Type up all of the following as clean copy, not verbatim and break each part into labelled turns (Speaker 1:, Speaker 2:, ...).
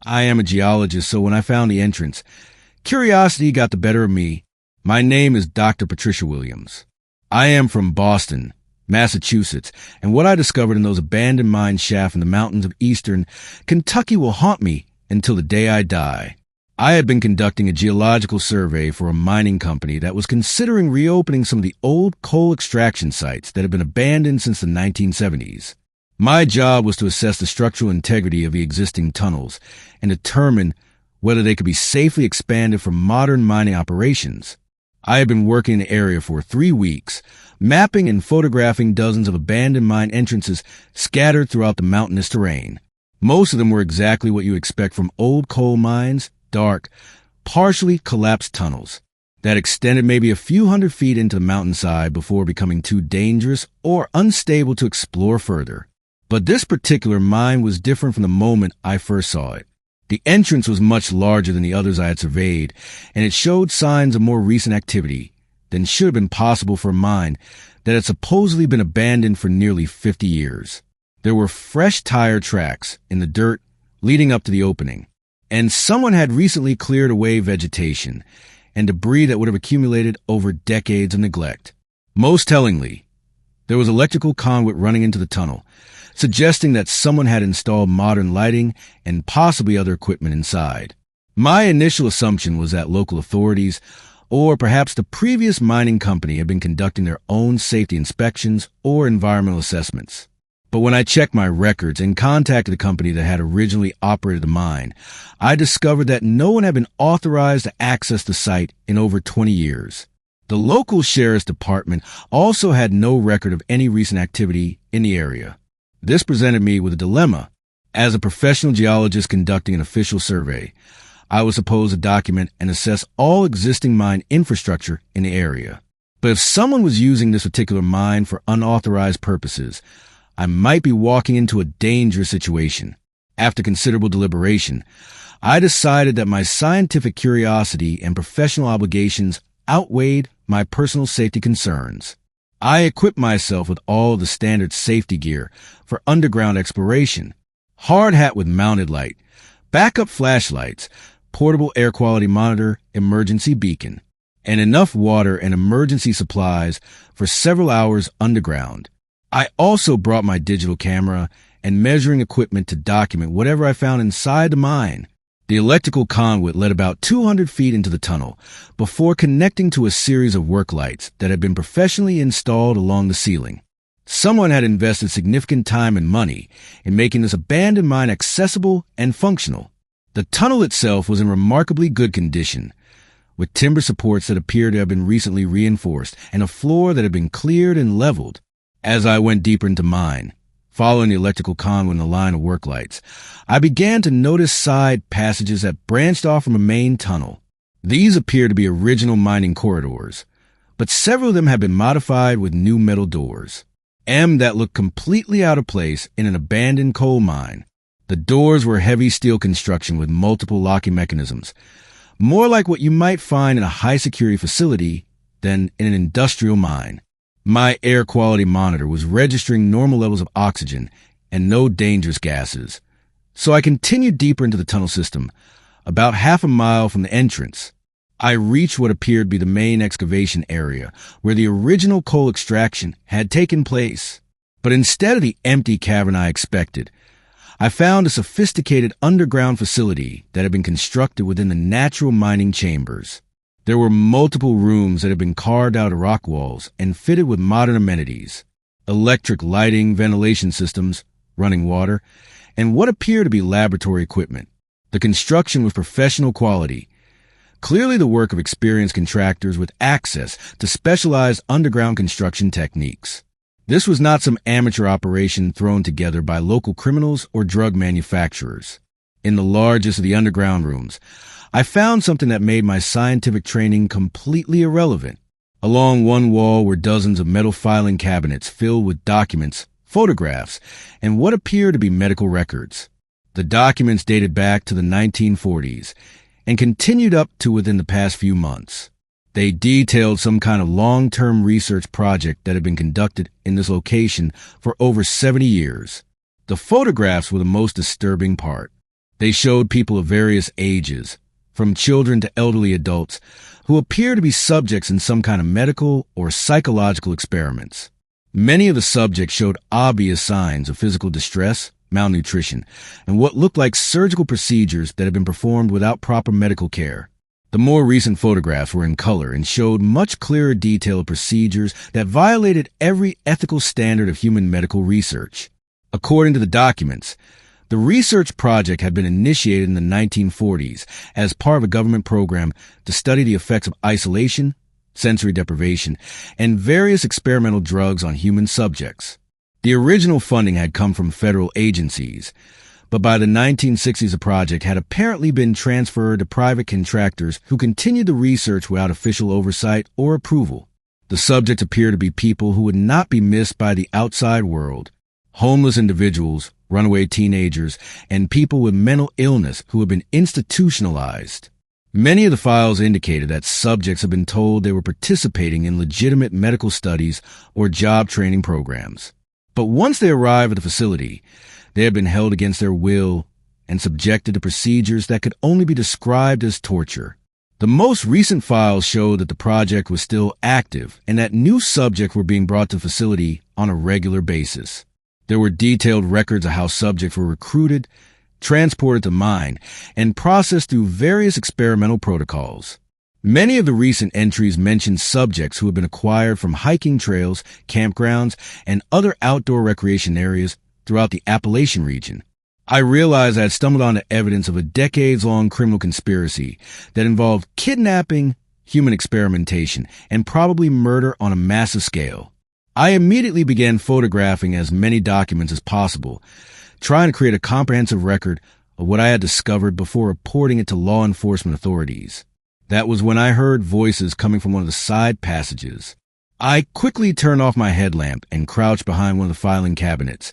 Speaker 1: I am a geologist, so when I found the entrance, curiosity got the better of me. My name is Dr. Patricia Williams. I am from Boston, Massachusetts, and what I discovered in those abandoned mine shafts in the mountains of eastern Kentucky will haunt me until the day I die. I had been conducting a geological survey for a mining company that was considering reopening some of the old coal extraction sites that had been abandoned since the 1970s. My job was to assess the structural integrity of the existing tunnels and determine whether they could be safely expanded for modern mining operations. I had been working in the area for 3 weeks, mapping and photographing dozens of abandoned mine entrances scattered throughout the mountainous terrain. Most of them were exactly what you expect from old coal mines, dark, partially collapsed tunnels that extended maybe a few hundred feet into the mountainside before becoming too dangerous or unstable to explore further. But this particular mine was different from the moment I first saw it. The entrance was much larger than the others I had surveyed, and it showed signs of more recent activity than should have been possible for a mine that had supposedly been abandoned for nearly 50 years. There were fresh tire tracks in the dirt leading up to the opening, and someone had recently cleared away vegetation and debris that would have accumulated over decades of neglect. Most tellingly, there was electrical conduit running into the tunnel, suggesting that someone had installed modern lighting and possibly other equipment inside. My initial assumption was that local authorities, or perhaps the previous mining company, had been conducting their own safety inspections or environmental assessments. But when I checked my records and contacted the company that had originally operated the mine, I discovered that no one had been authorized to access the site in over 20 years. The local sheriff's department also had no record of any recent activity in the area. This presented me with a dilemma. As a professional geologist conducting an official survey, I was supposed to document and assess all existing mine infrastructure in the area. But if someone was using this particular mine for unauthorized purposes, I might be walking into a dangerous situation. After considerable deliberation, I decided that my scientific curiosity and professional obligations outweighed my personal safety concerns. I equipped myself with all the standard safety gear for underground exploration: hard hat with mounted light, backup flashlights, portable air quality monitor, emergency beacon, and enough water and emergency supplies for several hours underground. I also brought my digital camera and measuring equipment to document whatever I found inside the mine. The electrical conduit led about 200 feet into the tunnel before connecting to a series of work lights that had been professionally installed along the ceiling. Someone had invested significant time and money in making this abandoned mine accessible and functional. The tunnel itself was in remarkably good condition, with timber supports that appeared to have been recently reinforced and a floor that had been cleared and leveled. As I went deeper into mine, following the electrical conduit in the line of work lights, I began to notice side passages that branched off from a main tunnel. These appeared to be original mining corridors, but several of them had been modified with new metal doors, that looked completely out of place in an abandoned coal mine. The doors were heavy steel construction with multiple locking mechanisms, more like what you might find in a high-security facility than in an industrial mine. My air quality monitor was registering normal levels of oxygen and no dangerous gases. So I continued deeper into the tunnel system. About half a mile from the entrance, I reached what appeared to be the main excavation area where the original coal extraction had taken place. But instead of the empty cavern I expected, I found a sophisticated underground facility that had been constructed within the natural mining chambers. There were multiple rooms that had been carved out of rock walls and fitted with modern amenities: electric lighting, ventilation systems, running water, and what appeared to be laboratory equipment. The construction was professional quality, clearly the work of experienced contractors with access to specialized underground construction techniques. This was not some amateur operation thrown together by local criminals or drug manufacturers. In the largest of the underground rooms, I found something that made my scientific training completely irrelevant. Along one wall were dozens of metal filing cabinets filled with documents, photographs, and what appeared to be medical records. The documents dated back to the 1940s and continued up to within the past few months. They detailed some kind of long-term research project that had been conducted in this location for over 70 years. The photographs were the most disturbing part. They showed people of various ages, from children to elderly adults, who appear to be subjects in some kind of medical or psychological experiments. Many of the subjects showed obvious signs of physical distress, malnutrition, and what looked like surgical procedures that had been performed without proper medical care. The more recent photographs were in color and showed much clearer detail of procedures that violated every ethical standard of human medical research. According to the documents, the research project had been initiated in the 1940s as part of a government program to study the effects of isolation, sensory deprivation, and various experimental drugs on human subjects. The original funding had come from federal agencies, but by the 1960s the project had apparently been transferred to private contractors who continued the research without official oversight or approval. The subjects appear to be people who would not be missed by the outside world: homeless individuals, runaway teenagers, and people with mental illness who had been institutionalized. Many of the files indicated that subjects had been told they were participating in legitimate medical studies or job training programs. But once they arrived at the facility, they had been held against their will and subjected to procedures that could only be described as torture. The most recent files showed that the project was still active and that new subjects were being brought to the facility on a regular basis. There were detailed records of how subjects were recruited, transported to mine, and processed through various experimental protocols. Many of the recent entries mentioned subjects who had been acquired from hiking trails, campgrounds, and other outdoor recreation areas throughout the Appalachian region. I realized I had stumbled onto evidence of a decades-long criminal conspiracy that involved kidnapping, human experimentation, and probably murder on a massive scale. I immediately began photographing as many documents as possible, trying to create a comprehensive record of what I had discovered before reporting it to law enforcement authorities. That was when I heard voices coming from one of the side passages. I quickly turned off my headlamp and crouched behind one of the filing cabinets,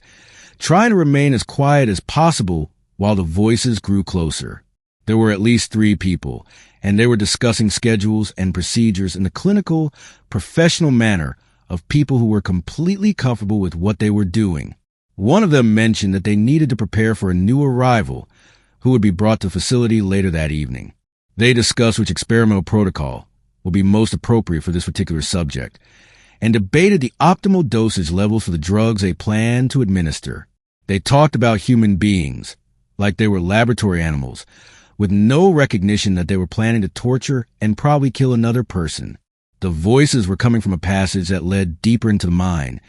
Speaker 1: trying to remain as quiet as possible while the voices grew closer. There were at least 3 people, and they were discussing schedules and procedures in the clinical, professional manner of people who were completely comfortable with what they were doing. One of them mentioned that they needed to prepare for a new arrival who would be brought to the facility later that evening. They discussed which experimental protocol would be most appropriate for this particular subject and debated the optimal dosage levels for the drugs they planned to administer. They talked about human beings like they were laboratory animals, with no recognition that they were planning to torture and probably kill another person. The voices were coming from a passage that led deeper into the mine,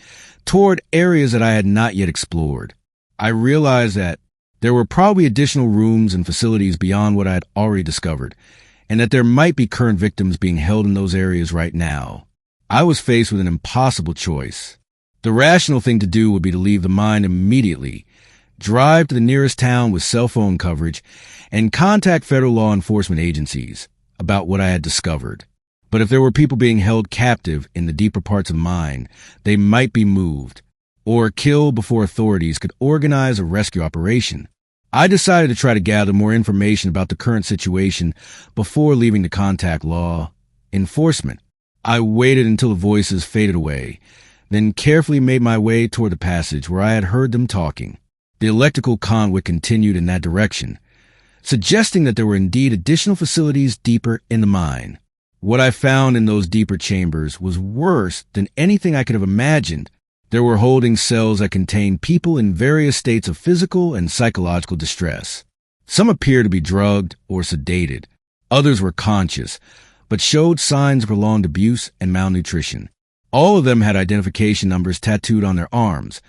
Speaker 1: toward areas that I had not yet explored. I realized that there were probably additional rooms and facilities beyond what I had already discovered, and that there might be current victims being held in those areas right now. I was faced with an impossible choice. The rational thing to do would be to leave the mine immediately, drive to the nearest town with cell phone coverage, and contact federal law enforcement agencies about what I had discovered. But if there were people being held captive in the deeper parts of the mine, they might be moved or killed before authorities could organize a rescue operation. I decided to try to gather more information about the current situation before leaving to contact law enforcement. I waited until the voices faded away, then carefully made my way toward the passage where I had heard them talking. The electrical conduit continued in that direction, suggesting that there were indeed additional facilities deeper in the mine. What I found in those deeper chambers was worse than anything I could have imagined. There were holding cells that contained people in various states of physical and psychological distress. Some appeared to be drugged or sedated. Others were conscious, but showed signs of prolonged abuse and malnutrition. All of them had identification numbers tattooed on their arms,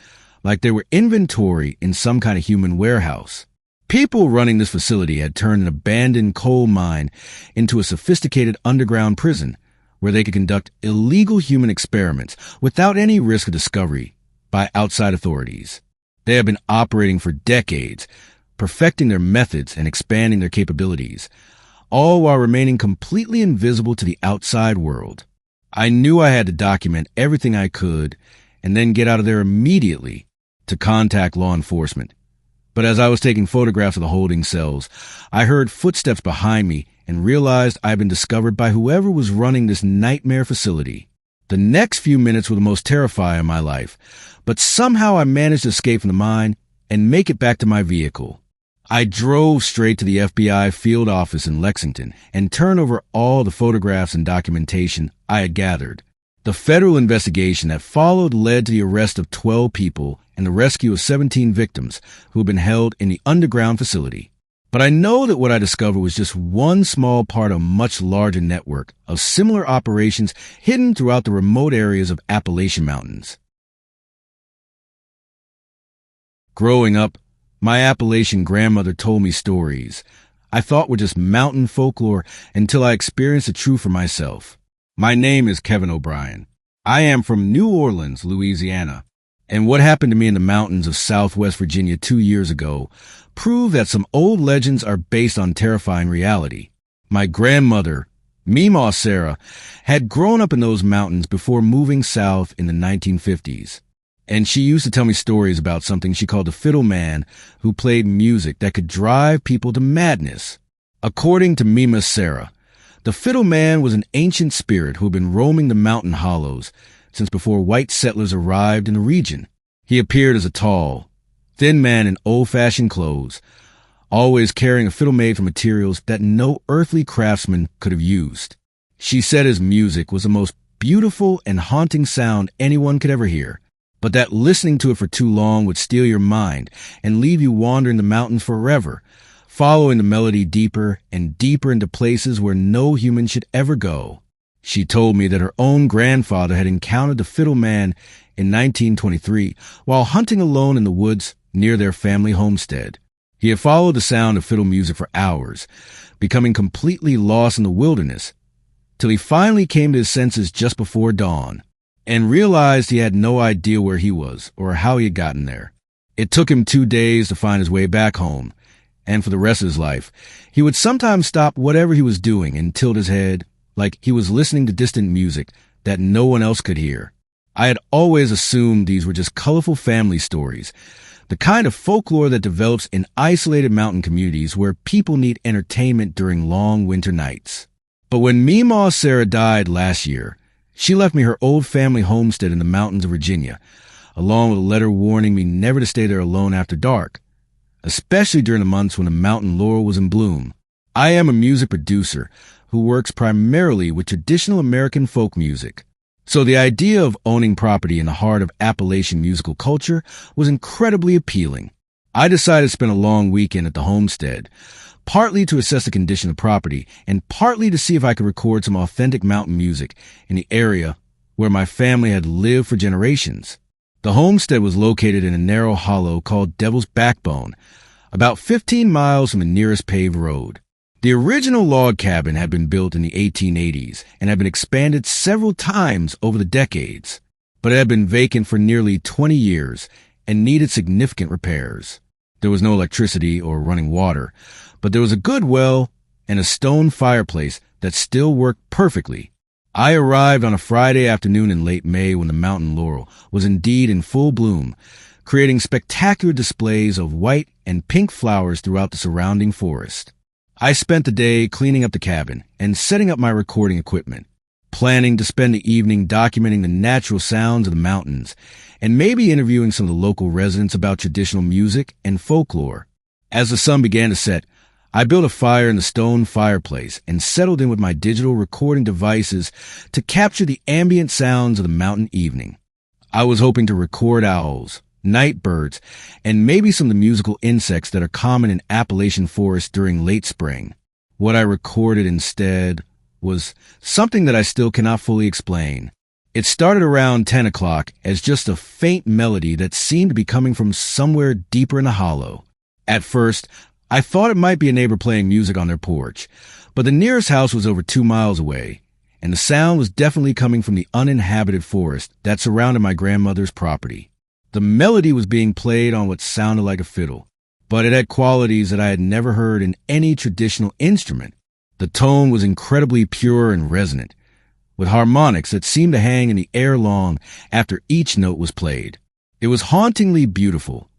Speaker 1: like they were inventory in some kind of human warehouse. People running this facility had turned an abandoned coal mine into a sophisticated underground prison where they could conduct illegal human experiments without any risk of discovery by outside authorities. They had been operating for decades, perfecting their methods and expanding their capabilities, all while remaining completely invisible to the outside world. I knew I had to document everything I could and then get out of there immediately to contact law enforcement. But as I was taking photographs of the holding cells, I heard footsteps behind me and realized I had been discovered by whoever was running this nightmare facility. The next few minutes were the most terrifying of my life, but somehow I managed to escape from the mine and make it back to my vehicle. I drove straight to the FBI field office in Lexington and turned over all the photographs and documentation I had gathered. The federal investigation that followed led to the arrest of 12 people and the rescue of 17 victims who had been held in the underground facility. But I know that what I discovered was just one small part of a much larger network of similar operations hidden throughout the remote areas of Appalachian Mountains. Growing up, my Appalachian grandmother told me stories I thought were just mountain folklore until I experienced the truth for myself. My name is Kevin O'Brien. I am from New Orleans, Louisiana, and what happened to me in the mountains of Southwest Virginia 2 years ago proved that some old legends are based on terrifying reality. My grandmother, Meemaw Sarah, had grown up in those mountains before moving south in the 1950s. And she used to tell me stories about something she called the fiddle man who played music that could drive people to madness. According to Meemaw Sarah, the fiddle man was an ancient spirit who had been roaming the mountain hollows since before white settlers arrived in the region. He appeared as a tall, thin man in old-fashioned clothes, always carrying a fiddle made from materials that no earthly craftsman could have used. She said his music was the most beautiful and haunting sound anyone could ever hear, but that listening to it for too long would steal your mind and leave you wandering the mountains forever, following the melody deeper and deeper into places where no human should ever go. She told me that her own grandfather had encountered the fiddle man in 1923 while hunting alone in the woods near their family homestead. He had followed the sound of fiddle music for hours, becoming completely lost in the wilderness, till he finally came to his senses just before dawn, and realized he had no idea where he was or how he had gotten there. It took him 2 days to find his way back home, and for the rest of his life, he would sometimes stop whatever he was doing and tilt his head like he was listening to distant music that no one else could hear. I had always assumed these were just colorful family stories, the kind of folklore that develops in isolated mountain communities where people need entertainment during long winter nights. But when Meemaw Sarah died last year, she left me her old family homestead in the mountains of Virginia, along with a letter warning me never to stay there alone after dark, especially during the months when the mountain laurel was in bloom. I am a music producer who works primarily with traditional American folk music, so the idea of owning property in the heart of Appalachian musical culture was incredibly appealing. I decided to spend a long weekend at the homestead, partly to assess the condition of property and partly to see if I could record some authentic mountain music in the area where my family had lived for generations. The homestead was located in a narrow hollow called Devil's Backbone, about 15 miles from the nearest paved road. The original log cabin had been built in the 1880s and had been expanded several times over the decades, but it had been vacant for nearly 20 years and needed significant repairs. There was no electricity or running water, but there was a good well and a stone fireplace that still worked perfectly. I arrived on a Friday afternoon in late May when the mountain laurel was indeed in full bloom, creating spectacular displays of white and pink flowers throughout the surrounding forest. I spent the day cleaning up the cabin and setting up my recording equipment, planning to spend the evening documenting the natural sounds of the mountains and maybe interviewing some of the local residents about traditional music and folklore. As the sun began to set, I built a fire in the stone fireplace and settled in with my digital recording devices to capture the ambient sounds of the mountain evening. I was hoping to record owls, night birds, and maybe some of the musical insects that are common in Appalachian forests during late spring. What I recorded instead was something that I still cannot fully explain. It started around 10 o'clock as just a faint melody that seemed to be coming from somewhere deeper in the hollow. At first, I thought it might be a neighbor playing music on their porch, but the nearest house was over 2 miles away, and the sound was definitely coming from the uninhabited forest that surrounded my grandmother's property. The melody was being played on what sounded like a fiddle, but it had qualities that I had never heard in any traditional instrument. The tone was incredibly pure and resonant, with harmonics that seemed to hang in the air long after each note was played. It was hauntingly beautiful,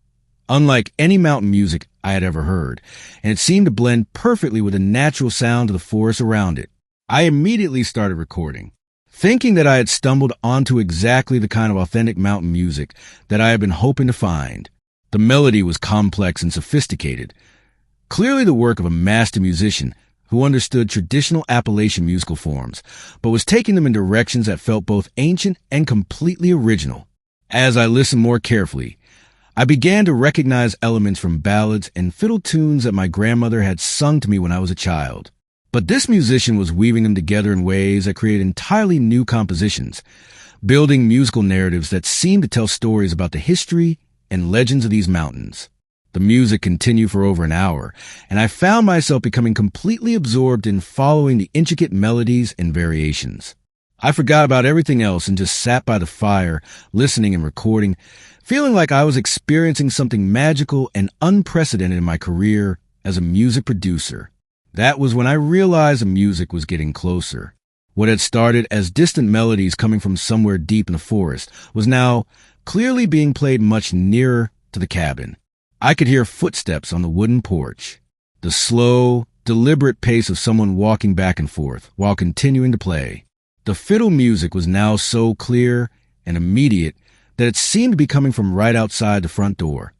Speaker 1: unlike any mountain music I had ever heard, and it seemed to blend perfectly with the natural sound of the forest around it. I immediately started recording, thinking that I had stumbled onto exactly the kind of authentic mountain music that I had been hoping to find. The melody was complex and sophisticated, Clearly the work of a master musician who understood traditional Appalachian musical forms, but was taking them in directions that felt both ancient and completely original. As I listened more carefully, I began to recognize elements from ballads and fiddle tunes that my grandmother had sung to me when I was a child. But this musician was weaving them together in ways that created entirely new compositions, building musical narratives that seemed to tell stories about the history and legends of these mountains. The music continued for over an hour, and I found myself becoming completely absorbed in following the intricate melodies and variations. I forgot about everything else and just sat by the fire, listening and recording, feeling like I was experiencing something magical and unprecedented in my career as a music producer. That was when I realized the music was getting closer. What had started as distant melodies coming from somewhere deep in the forest was now clearly being played much nearer to the cabin. I could hear footsteps on the wooden porch, the slow, deliberate pace of someone walking back and forth while continuing to play. The fiddle music was now so clear and immediate that it seemed to be coming from right outside the front door.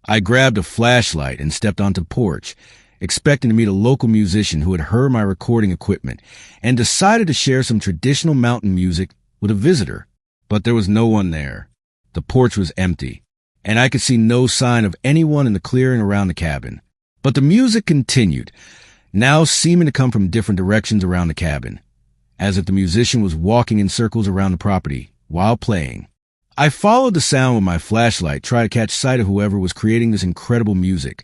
Speaker 1: I grabbed a flashlight and stepped onto the porch, expecting to meet a local musician who had heard my recording equipment and decided to share some traditional mountain music with a visitor. But there was no one there. The porch was empty, and I could see no sign of anyone in the clearing around the cabin. But the music continued, now seeming to come from different directions around the cabin, as if the musician was walking in circles around the property while playing. I followed the sound with my flashlight, trying to catch sight of whoever was creating this incredible music,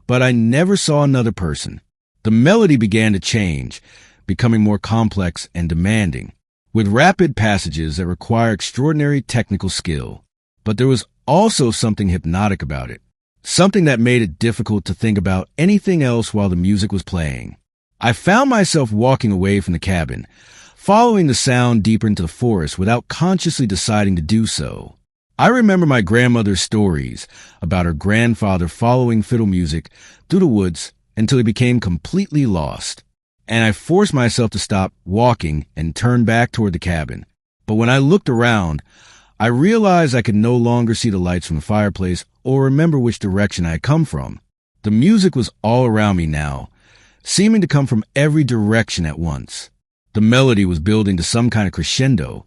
Speaker 1: but I never saw another person. The melody began to change, becoming more complex and demanding, with rapid passages that require extraordinary technical skill. But there was also something hypnotic about it, something that made it difficult to think about anything else while the music was playing. I found myself walking away from the cabin, following the sound deeper into the forest without consciously deciding to do so. I remember my grandmother's stories about her grandfather following fiddle music through the woods until he became completely lost, and I forced myself to stop walking and turn back toward the cabin. But when I looked around, I realized I could no longer see the lights from the fireplace or remember which direction I had come from. The music was all around me now, seeming to come from every direction at once. The melody was building to some kind of crescendo,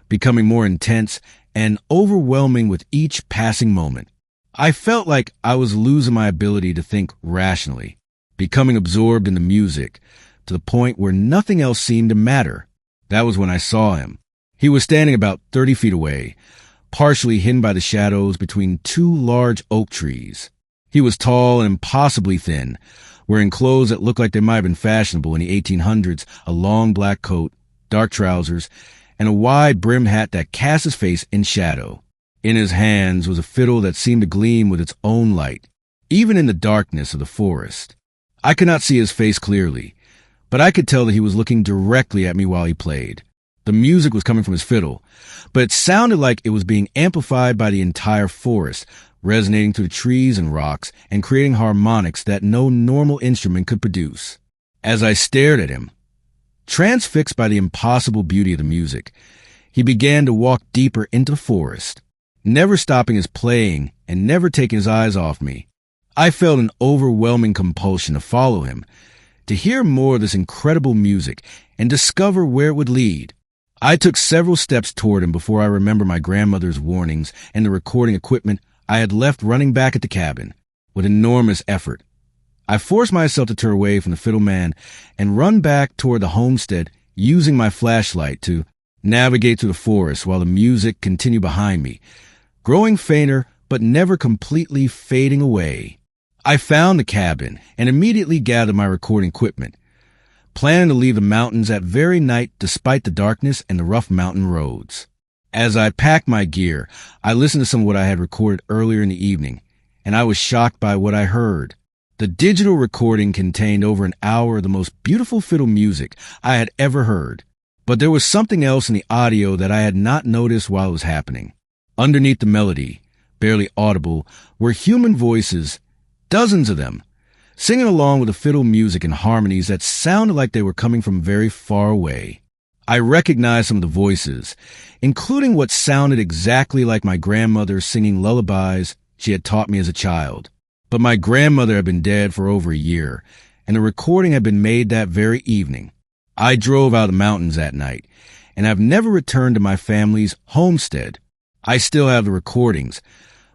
Speaker 1: becoming more intense and overwhelming with each passing moment. I felt like I was losing my ability to think rationally, becoming absorbed in the music to the point where nothing else seemed to matter. That was when I saw him. He was standing about 30 feet away, partially hidden by the shadows between two large oak trees. He was tall and impossibly thin, wearing clothes that looked like they might have been fashionable in the 1800s, a long black coat, dark trousers, and a wide-brimmed hat that cast his face in shadow. In his hands was a fiddle that seemed to gleam with its own light, even in the darkness of the forest. I could not see his face clearly, but I could tell that he was looking directly at me while he played. The music was coming from his fiddle, but it sounded like it was being amplified by the entire forest, resonating through the trees and rocks and creating harmonics that no normal instrument could produce. As I stared at him, transfixed by the impossible beauty of the music, he began to walk deeper into the forest, never stopping his playing and never taking his eyes off me. I felt an overwhelming compulsion to follow him, to hear more of this incredible music and discover where it would lead. I took several steps toward him before I remembered my grandmother's warnings and the recording equipment I had left running back at the cabin. With enormous effort, I forced myself to turn away from the fiddle man and run back toward the homestead, using my flashlight to navigate through the forest while the music continued behind me, growing fainter but never completely fading away. I found the cabin and immediately gathered my recording equipment, planning to leave the mountains that very night despite the darkness and the rough mountain roads. As I packed my gear, I listened to some of what I had recorded earlier in the evening, and I was shocked by what I heard. The digital recording contained over an hour of the most beautiful fiddle music I had ever heard. But there was something else in the audio that I had not noticed while it was happening. Underneath the melody, barely audible, were human voices, dozens of them, singing along with the fiddle music in harmonies that sounded like they were coming from very far away. I recognized some of the voices, including what sounded exactly like my grandmother singing lullabies she had taught me as a child. But my grandmother had been dead for over a year, and the recording had been made that very evening. I drove out of the mountains that night, and I've never returned to my family's homestead. I still have the recordings,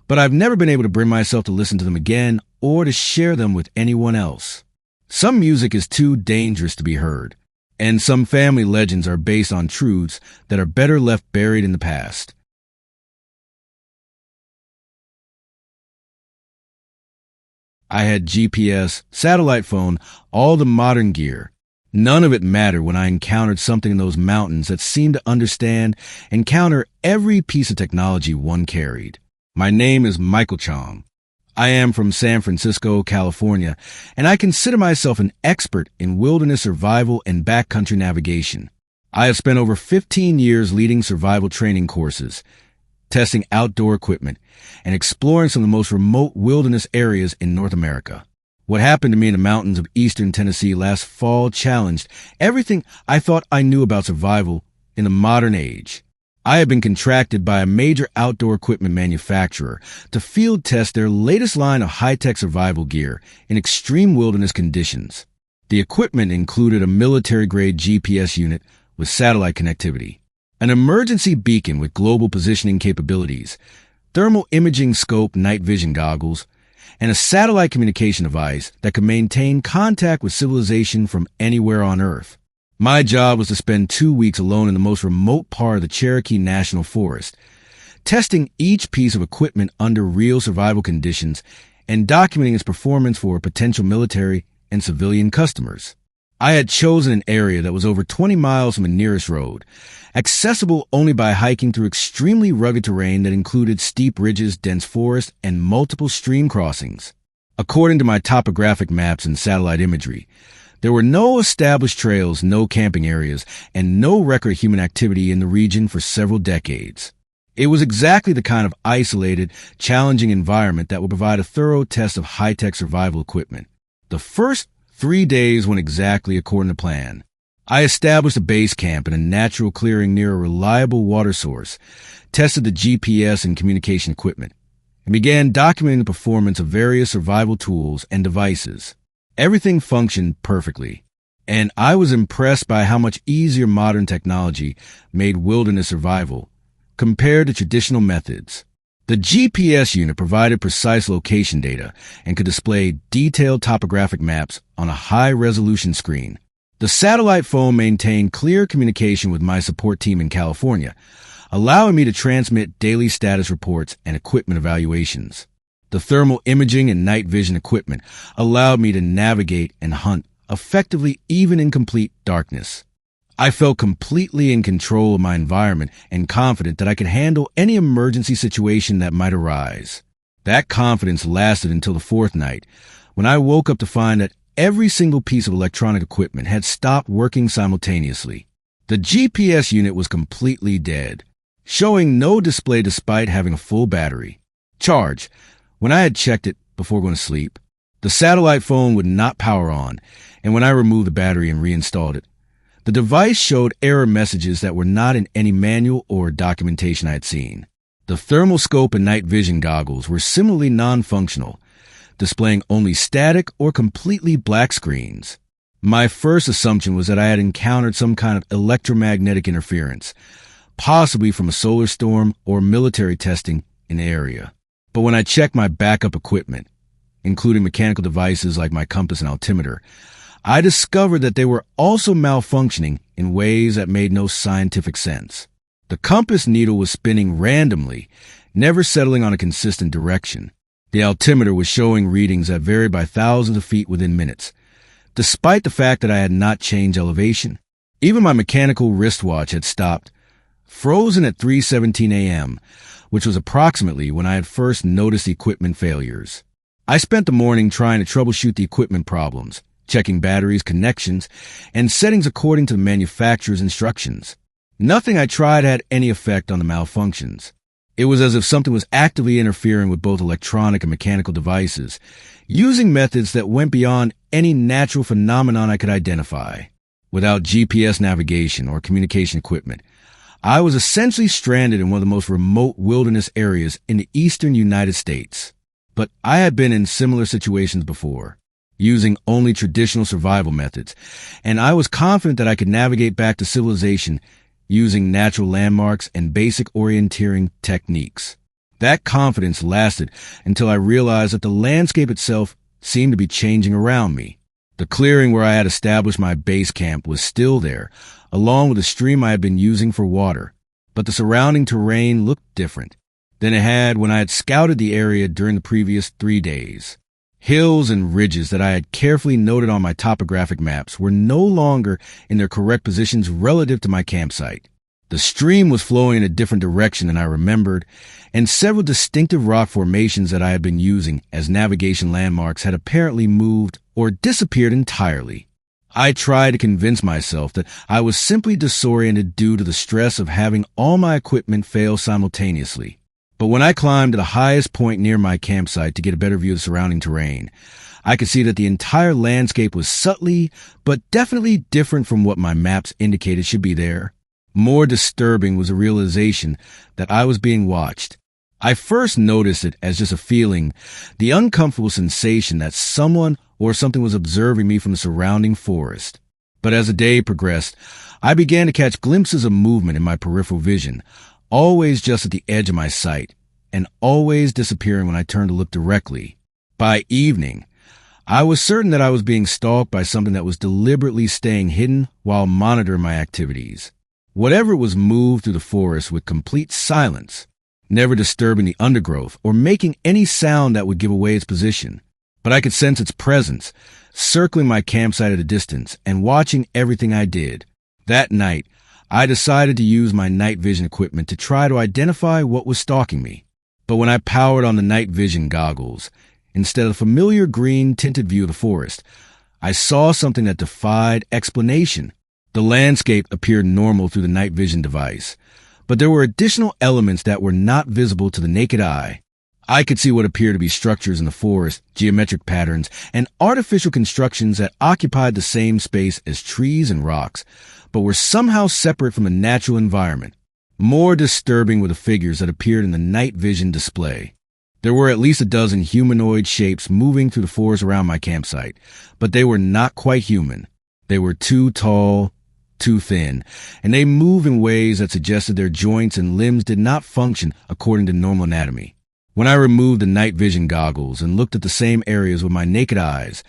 Speaker 1: but I've never been able to bring myself to listen to them again or to share them with anyone else. Some music is too dangerous to be heard, and some family legends are based on truths that are better left buried in the past. I had GPS, satellite phone, all the modern gear. None of it mattered when I encountered something in those mountains that seemed to understand and counter every piece of technology one carried. My name is Michael Chong. I am from San Francisco, California, and I consider myself an expert in wilderness survival and backcountry navigation. I have spent over 15 years leading survival training courses, testing outdoor equipment, and exploring some of the most remote wilderness areas in North America. What happened to me in the mountains of eastern Tennessee last fall challenged everything I thought I knew about survival in the modern age. I have been contracted by a major outdoor equipment manufacturer to field test their latest line of high-tech survival gear in extreme wilderness conditions. The equipment included a military-grade GPS unit with satellite connectivity, an emergency beacon with global positioning capabilities, thermal imaging scope night vision goggles, and a satellite communication device that could maintain contact with civilization from anywhere on Earth. My job was to spend 2 weeks alone in the most remote part of the Cherokee National Forest, testing each piece of equipment under real survival conditions and documenting its performance for potential military and civilian customers. I had chosen an area that was over 20 miles from the nearest road, accessible only by hiking through extremely rugged terrain that included steep ridges, dense forest, and multiple stream crossings. According to my topographic maps and satellite imagery, there were no established trails, no camping areas, and no record of human activity in the region for several decades. It was exactly the kind of isolated, challenging environment that would provide a thorough test of high-tech survival equipment. The first 3 days went exactly according to plan. I established a base camp in a natural clearing near a reliable water source, tested the GPS and communication equipment, and began documenting the performance of various survival tools and devices. Everything functioned perfectly, and I was impressed by how much easier modern technology made wilderness survival compared to traditional methods. The GPS unit provided precise location data and could display detailed topographic maps on a high-resolution screen. The satellite phone maintained clear communication with my support team in California, allowing me to transmit daily status reports and equipment evaluations. The thermal imaging and night vision equipment allowed me to navigate and hunt effectively even in complete darkness. I felt completely in control of my environment and confident that I could handle any emergency situation that might arise. That confidence lasted until the fourth night, when I woke up to find that every single piece of electronic equipment had stopped working simultaneously. The GPS unit was completely dead, showing no display despite having a full battery. Charge. When I had checked it before going to sleep, the satellite phone would not power on, and when I removed the battery and reinstalled it, the device showed error messages that were not in any manual or documentation I had seen. The thermal scope and night vision goggles were similarly non-functional, displaying only static or completely black screens. My first assumption was that I had encountered some kind of electromagnetic interference, possibly from a solar storm or military testing in the area. But when I checked my backup equipment, including mechanical devices like my compass and altimeter, I discovered that they were also malfunctioning in ways that made no scientific sense. The compass needle was spinning randomly, never settling on a consistent direction. The altimeter was showing readings that varied by thousands of feet within minutes, despite the fact that I had not changed elevation. Even my mechanical wristwatch had stopped, frozen at 3:17 a.m., which was approximately when I had first noticed the equipment failures. I spent the morning trying to troubleshoot the equipment problems, checking batteries, connections, and settings according to the manufacturer's instructions. Nothing I tried had any effect on the malfunctions. It was as if something was actively interfering with both electronic and mechanical devices, using methods that went beyond any natural phenomenon I could identify. Without GPS navigation or communication equipment, I was essentially stranded in one of the most remote wilderness areas in the eastern United States. but I had been in similar situations before, using only traditional survival methods, and I was confident that I could navigate back to civilization using natural landmarks and basic orienteering techniques. That confidence lasted until I realized that the landscape itself seemed to be changing around me. The clearing where I had established my base camp was still there, along with the stream I had been using for water, but the surrounding terrain looked different than it had when I had scouted the area during the previous 3 days. Hills and ridges that I had carefully noted on my topographic maps were no longer in their correct positions relative to my campsite. The stream was flowing in a different direction than I remembered, and several distinctive rock formations that I had been using as navigation landmarks had apparently moved or disappeared entirely. I tried to convince myself that I was simply disoriented due to the stress of having all my equipment fail simultaneously. But when I climbed to the highest point near my campsite to get a better view of the surrounding terrain, I could see that the entire landscape was subtly but definitely different from what my maps indicated should be there. More disturbing was the realization that I was being watched. I first noticed it as just a feeling, the uncomfortable sensation that someone or something was observing me from the surrounding forest. But as the day progressed, I began to catch glimpses of movement in my peripheral vision, always just at the edge of my sight, and always disappearing when I turned to look directly. By evening, I was certain that I was being stalked by something that was deliberately staying hidden while monitoring my activities. Whatever was moved through the forest with complete silence, never disturbing the undergrowth or making any sound that would give away its position. But I could sense its presence, circling my campsite at a distance and watching everything I did. That night, I decided to use my night vision equipment to try to identify what was stalking me. But when I powered on the night vision goggles, instead of the familiar green tinted view of the forest, I saw something that defied explanation. The landscape appeared normal through the night vision device, but there were additional elements that were not visible to the naked eye. I could see what appeared to be structures in the forest, geometric patterns, and artificial constructions that occupied the same space as trees and rocks, but were somehow separate from the natural environment. More disturbing were the figures that appeared in the night vision display. There were at least a dozen humanoid shapes moving through the forest around my campsite, but they were not quite human. They were too tall, too thin, and they moved in ways that suggested their joints and limbs did not function according to normal anatomy. When I removed the night vision goggles and looked at the same areas with my naked eyes,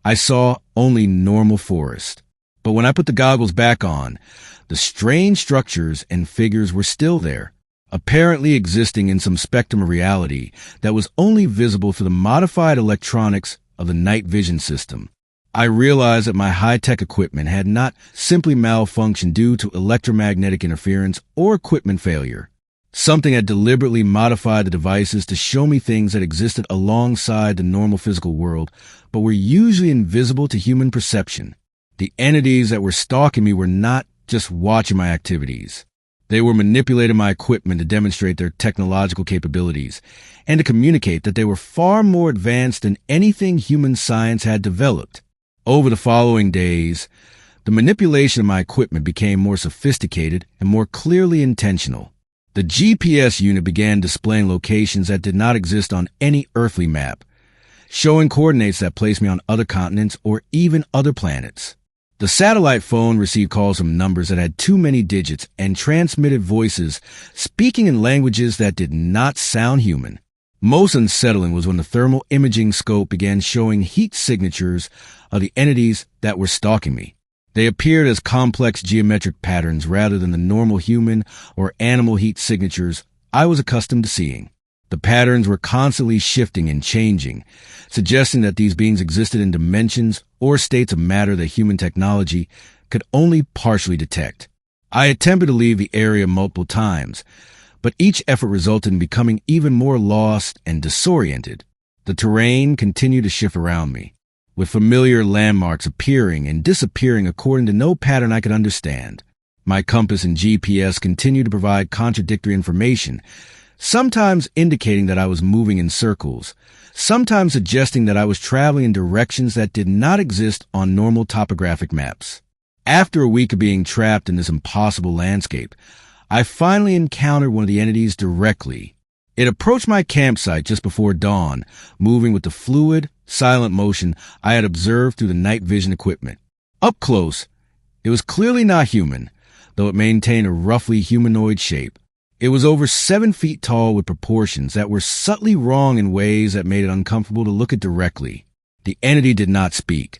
Speaker 1: I saw only normal forest. But when I put the goggles back on, the strange structures and figures were still there, apparently existing in some spectrum of reality that was only visible through the modified electronics of the night vision system. I realized that my high-tech equipment had not simply malfunctioned due to electromagnetic interference or equipment failure. Something had deliberately modified the devices to show me things that existed alongside the normal physical world, but were usually invisible to human perception. The entities that were stalking me were not just watching my activities. They were manipulating my equipment to demonstrate their technological capabilities and to communicate that they were far more advanced than anything human science had developed. Over the following days, the manipulation of my equipment became more sophisticated and more clearly intentional. The GPS unit began displaying locations that did not exist on any earthly map, showing coordinates that placed me on other continents or even other planets. The satellite phone received calls from numbers that had too many digits and transmitted voices speaking in languages that did not sound human. Most unsettling was when the thermal imaging scope began showing heat signatures of the entities that were stalking me. They appeared as complex geometric patterns rather than the normal human or animal heat signatures I was accustomed to seeing. The patterns were constantly shifting and changing, suggesting that these beings existed in dimensions or states of matter that human technology could only partially detect. I attempted to leave the area multiple times, but each effort resulted in becoming even more lost and disoriented. The terrain continued to shift around me, with familiar landmarks appearing and disappearing according to no pattern I could understand. My compass and GPS continued to provide contradictory information, sometimes indicating that I was moving in circles, sometimes suggesting that I was traveling in directions that did not exist on normal topographic maps. After a week of being trapped in this impossible landscape, I finally encountered one of the entities directly. It approached my campsite just before dawn, moving with the fluid, silent motion I had observed through the night vision equipment. Up close, it was clearly not human, though it maintained a roughly humanoid shape. It was over 7 feet tall with proportions that were subtly wrong in ways that made it uncomfortable to look at directly. The entity did not speak,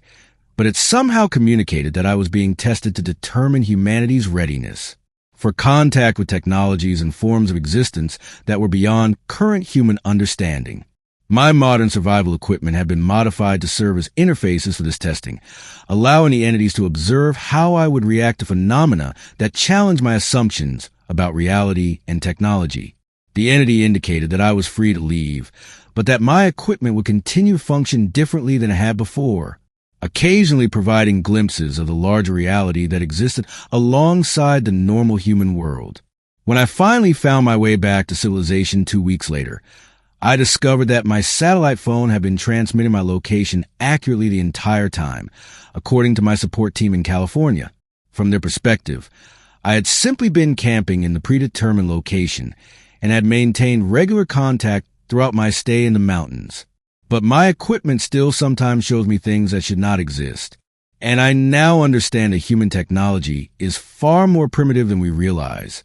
Speaker 1: but it somehow communicated that I was being tested to determine humanity's readiness for contact with technologies and forms of existence that were beyond current human understanding. My modern survival equipment had been modified to serve as interfaces for this testing, allowing the entities to observe how I would react to phenomena that challenged my assumptions about reality and technology. The entity indicated that I was free to leave, but that my equipment would continue to function differently than it had before, occasionally providing glimpses of the larger reality that existed alongside the normal human world. When I finally found my way back to civilization 2 weeks later, I discovered that my satellite phone had been transmitting my location accurately the entire time, according to my support team in California. From their perspective, I had simply been camping in the predetermined location and had maintained regular contact throughout my stay in the mountains. But my equipment still sometimes shows me things that should not exist. And I now understand that human technology is far more primitive than we realize.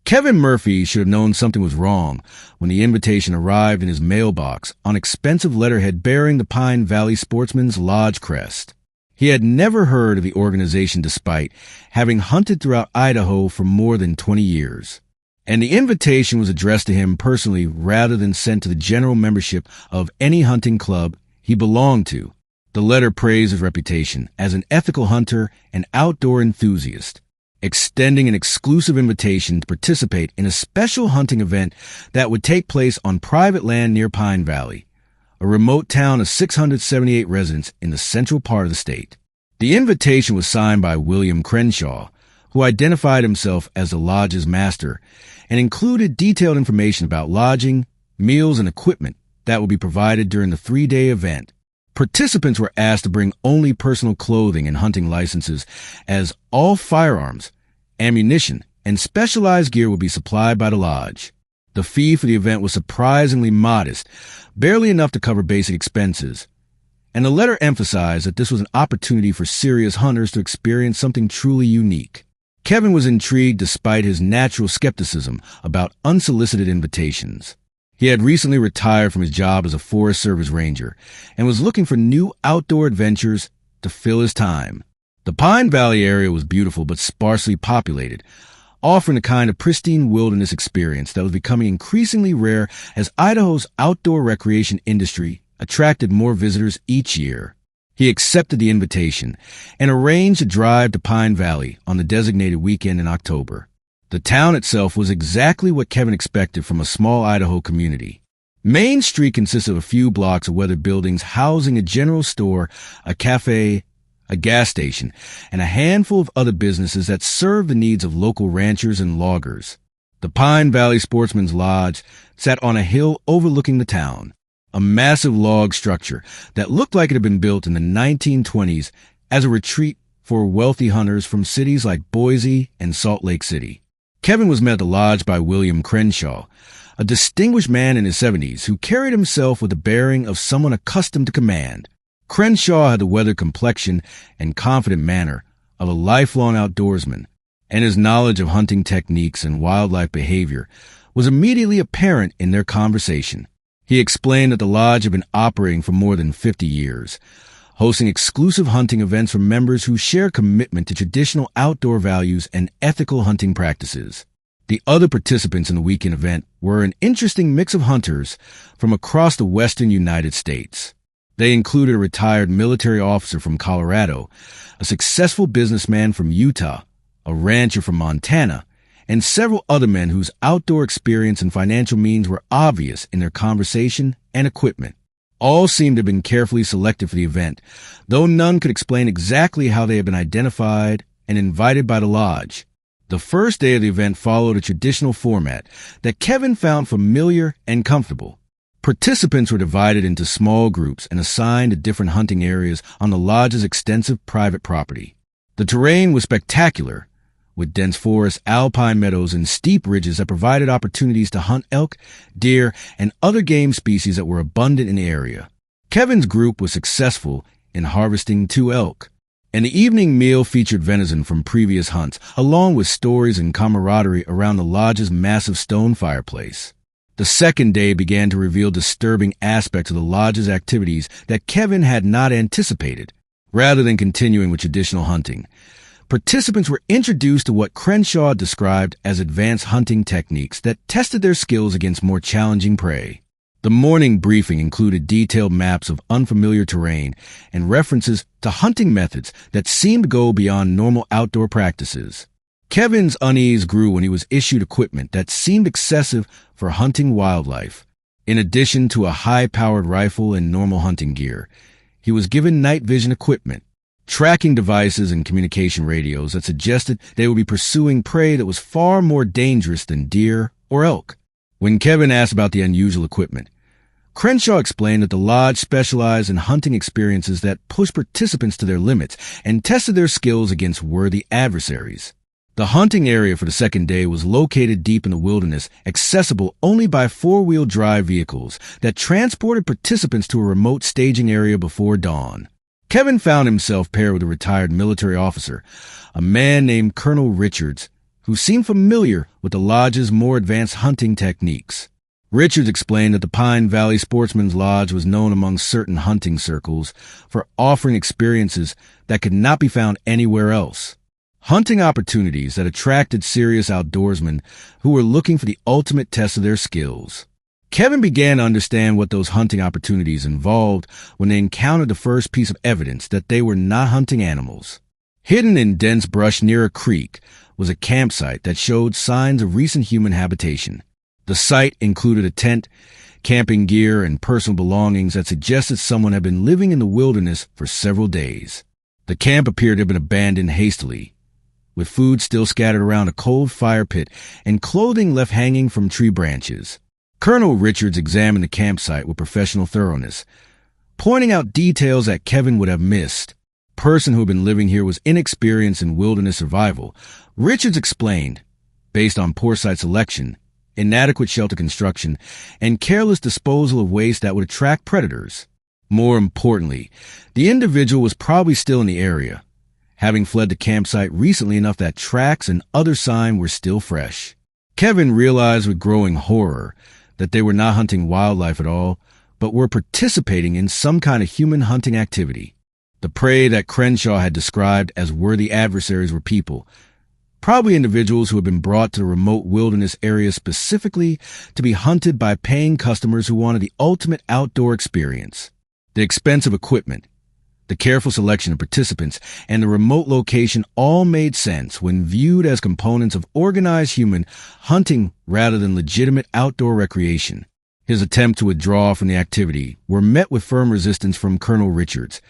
Speaker 1: Kevin Murphy should have known something was wrong when the invitation arrived in his mailbox on expensive letterhead bearing the Pine Valley Sportsman's Lodge crest. He had never heard of the organization despite having hunted throughout Idaho for more than 20 years. And the invitation was addressed to him personally rather than sent to the general membership of any hunting club he belonged to. The letter praised his reputation as an ethical hunter and outdoor enthusiast, extending an exclusive invitation to participate in a special hunting event that would take place on private land near Pine Valley, a remote town of 678 residents in the central part of the state. The invitation was signed by William Crenshaw, who identified himself as the lodge's master, and included detailed information about lodging, meals, and equipment that would be provided during the 3-day event. Participants were asked to bring only personal clothing and hunting licenses, as all firearms, ammunition, and specialized gear would be supplied by the lodge. The fee for the event was surprisingly modest, barely enough to cover basic expenses. And the letter emphasized that this was an opportunity for serious hunters to experience something truly unique. Kevin was intrigued despite his natural skepticism about unsolicited invitations. He had recently retired from his job as a Forest Service ranger and was looking for new outdoor adventures to fill his time. The Pine Valley area was beautiful but sparsely populated, offering a kind of pristine wilderness experience that was becoming increasingly rare as Idaho's outdoor recreation industry attracted more visitors each year. He accepted the invitation and arranged a drive to Pine Valley on the designated weekend in October. The town itself was exactly what Kevin expected from a small Idaho community. Main Street consists of a few blocks of weathered buildings housing a general store, a cafe, a gas station, and a handful of other businesses that serve the needs of local ranchers and loggers. The Pine Valley Sportsman's Lodge sat on a hill overlooking the town, a massive log structure that looked like it had been built in the 1920s as a retreat for wealthy hunters from cities like Boise and Salt Lake City. Kevin was met at the lodge by William Crenshaw, a distinguished man in his 70s who carried himself with the bearing of someone accustomed to command. Crenshaw had the weathered complexion and confident manner of a lifelong outdoorsman, and his knowledge of hunting techniques and wildlife behavior was immediately apparent in their conversation. He explained that the lodge had been operating for more than 50 years, hosting exclusive hunting events for members who share commitment to traditional outdoor values and ethical hunting practices. The other participants in the weekend event were an interesting mix of hunters from across the western United States. They included a retired military officer from Colorado, a successful businessman from Utah, a rancher from Montana, and several other men whose outdoor experience and financial means were obvious in their conversation and equipment. All seemed to have been carefully selected for the event, though none could explain exactly how they had been identified and invited by the lodge. The first day of the event followed a traditional format that Kevin found familiar and comfortable. Participants were divided into small groups and assigned to different hunting areas on the lodge's extensive private property. The terrain was spectacular, with dense forests, alpine meadows, and steep ridges that provided opportunities to hunt elk, deer, and other game species that were abundant in the area. Kevin's group was successful in harvesting 2 elk, and the evening meal featured venison from previous hunts, along with stories and camaraderie around the lodge's massive stone fireplace. The second day began to reveal disturbing aspects of the lodge's activities that Kevin had not anticipated. Rather than continuing with traditional hunting, participants were introduced to what Crenshaw described as advanced hunting techniques that tested their skills against more challenging prey. The morning briefing included detailed maps of unfamiliar terrain and references to hunting methods that seemed to go beyond normal outdoor practices. Kevin's unease grew when he was issued equipment that seemed excessive for hunting wildlife. In addition to a high-powered rifle and normal hunting gear, he was given night vision equipment, tracking devices and communication radios that suggested they would be pursuing prey that was far more dangerous than deer or elk. When Kevin asked about the unusual equipment, Crenshaw explained that the lodge specialized in hunting experiences that pushed participants to their limits and tested their skills against worthy adversaries. The hunting area for the second day was located deep in the wilderness, accessible only by 4-wheel drive vehicles that transported participants to a remote staging area before dawn. Kevin found himself paired with a retired military officer, a man named Colonel Richards, who seemed familiar with the lodge's more advanced hunting techniques. Richards explained that the Pine Valley Sportsman's Lodge was known among certain hunting circles for offering experiences that could not be found anywhere else. Hunting opportunities that attracted serious outdoorsmen who were looking for the ultimate test of their skills. Kevin began to understand what those hunting opportunities involved when they encountered the first piece of evidence that they were not hunting animals. Hidden in dense brush near a creek was a campsite that showed signs of recent human habitation. The site included a tent, camping gear, and personal belongings that suggested someone had been living in the wilderness for several days. The camp appeared to have been abandoned hastily, with food still scattered around a cold fire pit and clothing left hanging from tree branches. Colonel Richards examined the campsite with professional thoroughness, pointing out details that Kevin would have missed. The person who had been living here was inexperienced in wilderness survival. Richards explained, based on poor site selection, inadequate shelter construction, and careless disposal of waste that would attract predators. More importantly, the individual was probably still in the area, having fled the campsite recently enough that tracks and other signs were still fresh. Kevin realized with growing horror that they were not hunting wildlife at all, but were participating in some kind of human hunting activity. The prey that Crenshaw had described as worthy adversaries were people, probably individuals who had been brought to the remote wilderness area specifically to be hunted by paying customers who wanted the ultimate outdoor experience. The expensive equipment, the careful selection of participants, and the remote location all made sense when viewed as components of organized human hunting rather than legitimate outdoor recreation. His attempt to withdraw from the activity were met with firm resistance from Colonel Richards,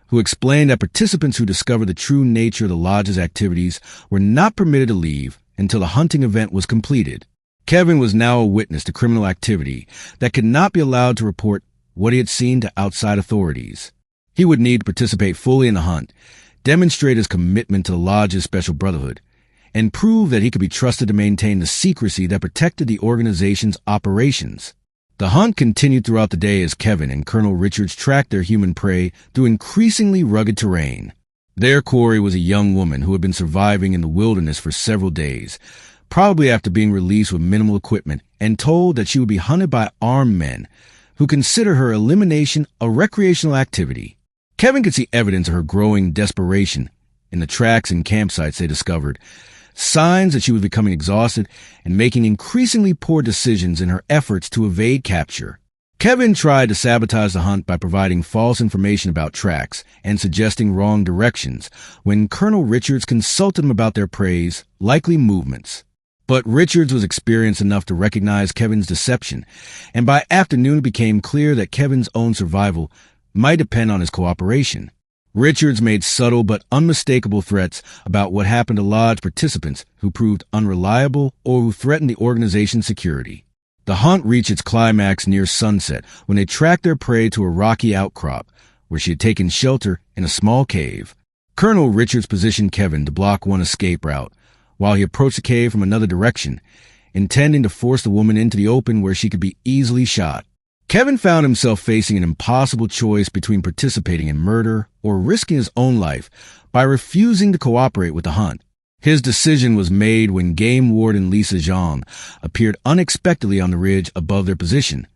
Speaker 1: who explained that participants who discovered the true nature of the lodge's activities were not permitted to leave until the hunting event was completed. Kevin was now a witness to criminal activity that could not be allowed to report what he had seen to outside authorities. He would need to participate fully in the hunt, demonstrate his commitment to the lodge's special brotherhood, and prove that he could be trusted to maintain the secrecy that protected the organization's operations. The hunt continued throughout the day as Kevin and Colonel Richards tracked their human prey through increasingly rugged terrain. Their quarry was a young woman who had been surviving in the wilderness for several days, probably after being released with minimal equipment and told that she would be hunted by armed men who consider her elimination a recreational activity. Kevin could see evidence of her growing desperation in the tracks and campsites they discovered, signs that she was becoming exhausted and making increasingly poor decisions in her efforts to evade capture. Kevin tried to sabotage the hunt by providing false information about tracks and suggesting wrong directions when Colonel Richards consulted him about their prey's likely movements. But Richards was experienced enough to recognize Kevin's deception, and by afternoon it became clear that Kevin's own survival might depend on his cooperation. Richards made subtle but unmistakable threats about what happened to lodge participants who proved unreliable or who threatened the organization's security. The hunt reached its climax near sunset when they tracked their prey to a rocky outcrop where she had taken shelter in a small cave. Colonel Richards positioned Kevin to block one escape route, while he approached the cave from another direction, intending to force the woman into the open where she could be easily shot. Kevin found himself facing an impossible choice between participating in murder or risking his own life by refusing to cooperate with the hunt. His decision was made when Game Warden Lisa Zhang appeared unexpectedly on the ridge above their position,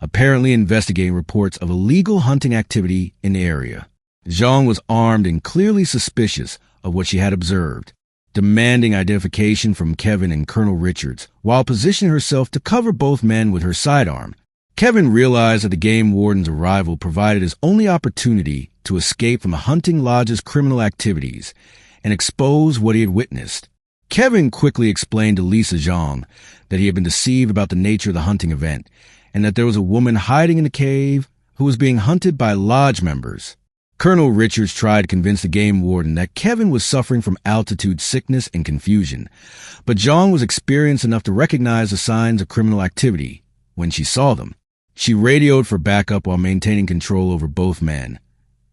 Speaker 1: apparently investigating reports of illegal hunting activity in the area. Zhang was armed and clearly suspicious of what she had observed, demanding identification from Kevin and Colonel Richards while positioning herself to cover both men with her sidearm. Kevin realized that the game warden's arrival provided his only opportunity to escape from the hunting lodge's criminal activities and expose what he had witnessed. Kevin quickly explained to Lisa Zhang that he had been deceived about the nature of the hunting event and that there was a woman hiding in the cave who was being hunted by lodge members. Colonel Richards tried to convince the game warden that Kevin was suffering from altitude sickness and confusion, but Zhang was experienced enough to recognize the signs of criminal activity when she saw them. She radioed for backup while maintaining control over both men,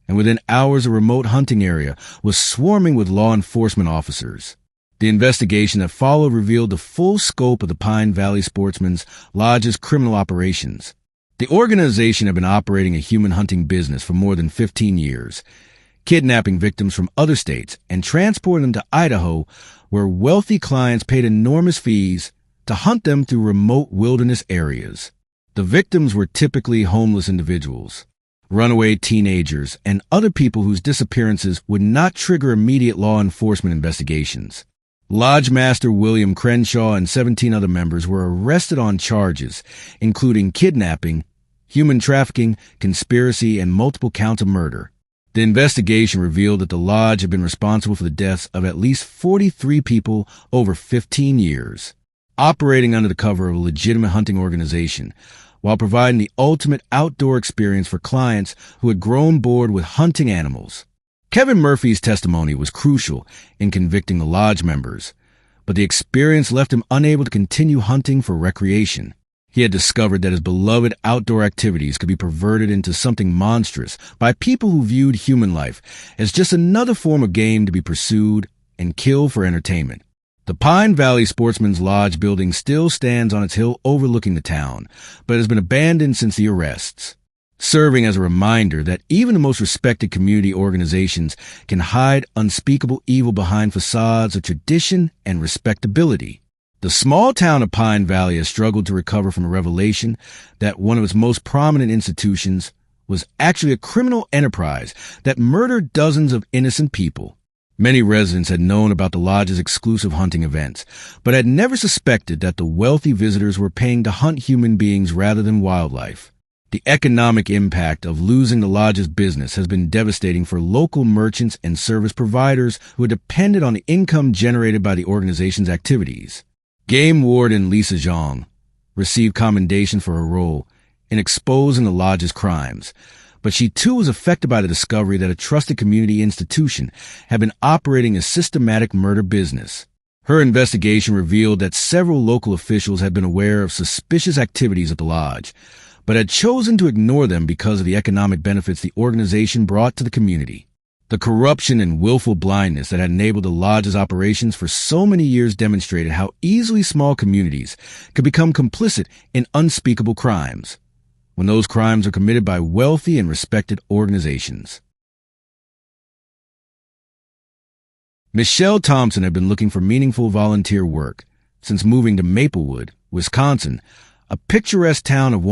Speaker 1: and within hours the remote hunting area was swarming with law enforcement officers. The investigation that followed revealed the full scope of the Pine Valley Sportsman's Lodge's criminal operations. The organization had been operating a human hunting business for more than 15 years, kidnapping victims from other states and transporting them to Idaho, where wealthy clients paid enormous fees to hunt them through remote wilderness areas. The victims were typically homeless individuals, runaway teenagers, and other people whose disappearances would not trigger immediate law enforcement investigations. Lodge Master William Crenshaw and 17 other members were arrested on charges, including kidnapping, human trafficking, conspiracy, and multiple counts of murder. The investigation revealed that the lodge had been responsible for the deaths of at least 43 people over 15 years, operating under the cover of a legitimate hunting organization, while providing the ultimate outdoor experience for clients who had grown bored with hunting animals. Kevin Murphy's testimony was crucial in convicting the lodge members, but the experience left him unable to continue hunting for recreation. He had discovered that his beloved outdoor activities could be perverted into something monstrous by people who viewed human life as just another form of game to be pursued and killed for entertainment. The Pine Valley Sportsman's Lodge building still stands on its hill overlooking the town, but has been abandoned since the arrests, serving as a reminder that even the most respected community organizations can hide unspeakable evil behind facades of tradition and respectability. The small town of Pine Valley has struggled to recover from the revelation that one of its most prominent institutions was actually a criminal enterprise that murdered dozens of innocent people. Many residents had known about the lodge's exclusive hunting events, but had never suspected that the wealthy visitors were paying to hunt human beings rather than wildlife. The economic impact of losing the lodge's business has been devastating for local merchants and service providers who had depended on the income generated by the organization's activities. Game Warden Lisa Zhang received commendation for her role in exposing the lodge's crimes, but she too was affected by the discovery that a trusted community institution had been operating a systematic murder business. Her investigation revealed that several local officials had been aware of suspicious activities at the lodge, but had chosen to ignore them because of the economic benefits the organization brought to the community. The corruption and willful blindness that had enabled the lodge's operations for so many years demonstrated how easily small communities could become complicit in unspeakable crimes, when those crimes are committed by wealthy and respected organizations. Michelle Thompson had been looking for meaningful volunteer work since moving to Maplewood, Wisconsin, a picturesque town of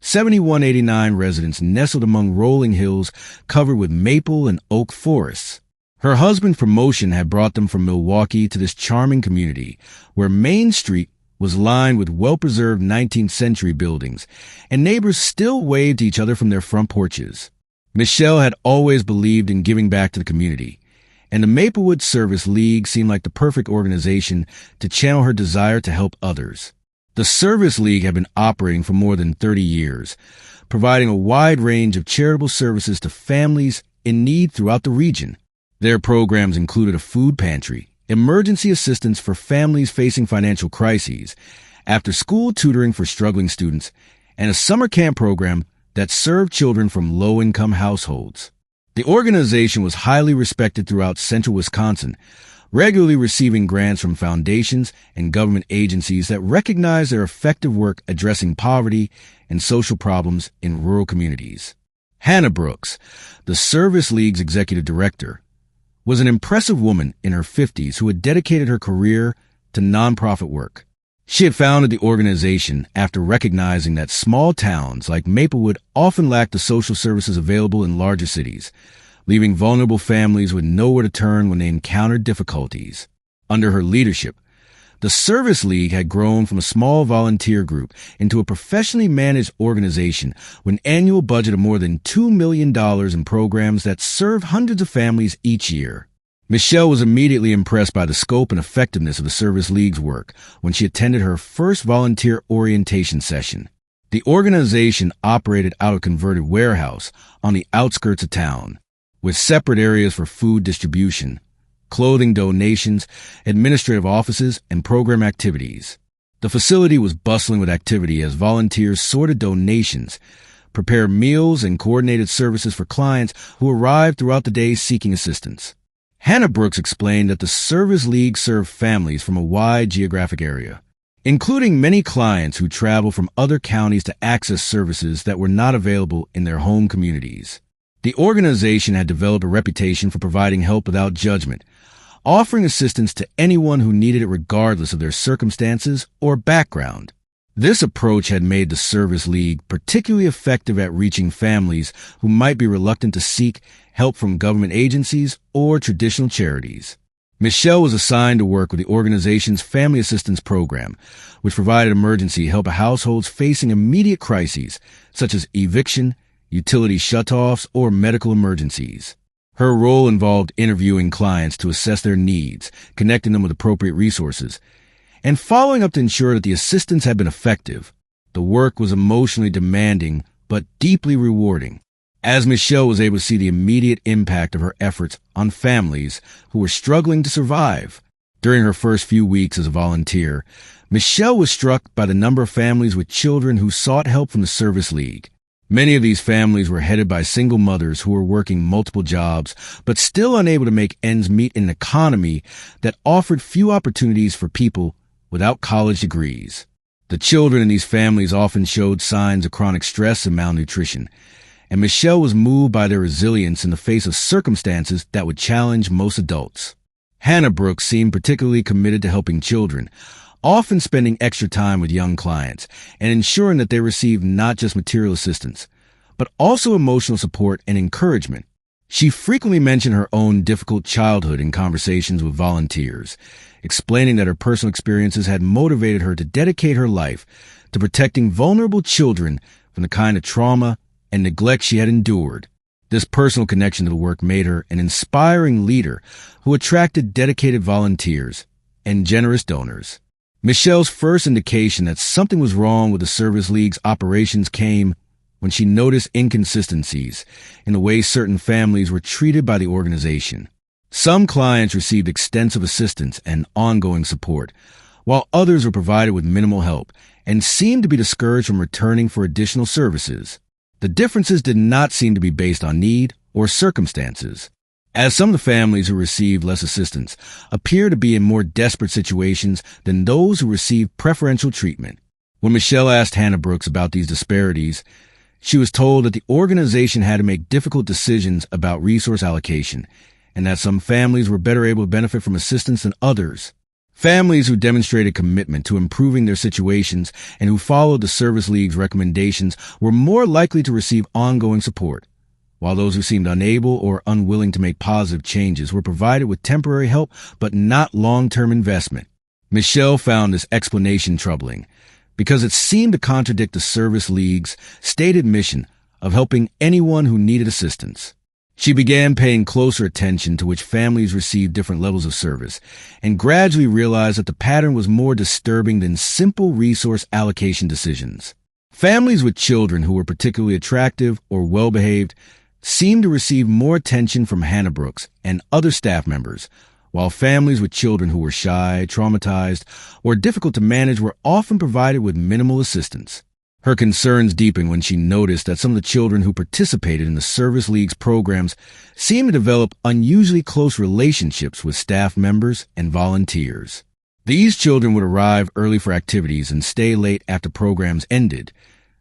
Speaker 1: 7189 residents nestled among rolling hills covered with maple and oak forests. Her husband's promotion had brought them from Milwaukee to this charming community, where Main Street was lined with well-preserved 19th century buildings, and neighbors still waved to each other from their front porches. Michelle had always believed in giving back to the community, and the Maplewood Service League seemed like the perfect organization to channel her desire to help others. The Service League had been operating for more than 30 years, providing a wide range of charitable services to families in need throughout the region. Their programs included a food pantry, emergency assistance for families facing financial crises, after-school tutoring for struggling students, and a summer camp program that served children from low-income households. The organization was highly respected throughout central Wisconsin, regularly receiving grants from foundations and government agencies that recognize their effective work addressing poverty and social problems in rural communities. Hannah Brooks, the Service League's executive director, was an impressive woman in her 50s who had dedicated her career to nonprofit work. She had founded the organization after recognizing that small towns like Maplewood often lacked the social services available in larger cities, leaving vulnerable families with nowhere to turn when they encountered difficulties. Under her leadership, the Service League had grown from a small volunteer group into a professionally managed organization with an annual budget of more than $2 million in programs that serve hundreds of families each year. Michelle was immediately impressed by the scope and effectiveness of the Service League's work when she attended her first volunteer orientation session. The organization operated out of a converted warehouse on the outskirts of town, with separate areas for food distribution, clothing donations, administrative offices, and program activities. The facility was bustling with activity as volunteers sorted donations, prepared meals, and coordinated services for clients who arrived throughout the day seeking assistance. Hannah Brooks explained that the Service League served families from a wide geographic area, including many clients who travel from other counties to access services that were not available in their home communities. The organization had developed a reputation for providing help without judgment, offering assistance to anyone who needed it regardless of their circumstances or background. This approach had made the Service League particularly effective at reaching families who might be reluctant to seek help from government agencies or traditional charities. Michelle was assigned to work with the organization's Family Assistance Program, which provided emergency help to households facing immediate crises, such as eviction, utility shutoffs, or medical emergencies. Her role involved interviewing clients to assess their needs, connecting them with appropriate resources, and following up to ensure that the assistance had been effective. The work was emotionally demanding, but deeply rewarding, as Michelle was able to see the immediate impact of her efforts on families who were struggling to survive. During her first few weeks as a volunteer, Michelle was struck by the number of families with children who sought help from the Service League. Many of these families were headed by single mothers who were working multiple jobs, but still unable to make ends meet in an economy that offered few opportunities for people without college degrees. The children in these families often showed signs of chronic stress and malnutrition, and Michelle was moved by their resilience in the face of circumstances that would challenge most adults. Hannah Brooks seemed particularly committed to helping children, often spending extra time with young clients and ensuring that they received not just material assistance, but also emotional support and encouragement. She frequently mentioned her own difficult childhood in conversations with volunteers, explaining that her personal experiences had motivated her to dedicate her life to protecting vulnerable children from the kind of trauma and neglect she had endured. This personal connection to the work made her an inspiring leader who attracted dedicated volunteers and generous donors. Michelle's first indication that something was wrong with the Service League's operations came when she noticed inconsistencies in the way certain families were treated by the organization. Some clients received extensive assistance and ongoing support, while others were provided with minimal help and seemed to be discouraged from returning for additional services. The differences did not seem to be based on need or circumstances, as some of the families who received less assistance appear to be in more desperate situations than those who received preferential treatment. When Michelle asked Hannah Brooks about these disparities, she was told that the organization had to make difficult decisions about resource allocation, and that some families were better able to benefit from assistance than others. Families who demonstrated commitment to improving their situations and who followed the Service League's recommendations were more likely to receive ongoing support, while those who seemed unable or unwilling to make positive changes were provided with temporary help but not long-term investment. Michelle found this explanation troubling because it seemed to contradict the Service League's stated mission of helping anyone who needed assistance. She began paying closer attention to which families received different levels of service and gradually realized that the pattern was more disturbing than simple resource allocation decisions. Families with children who were particularly attractive or well-behaved seemed to receive more attention from Hannah Brooks and other staff members, while families with children who were shy, traumatized, or difficult to manage were often provided with minimal assistance. Her concerns deepened when she noticed that some of the children who participated in the Service League's programs seemed to develop unusually close relationships with staff members and volunteers. These children would arrive early for activities and stay late after programs ended,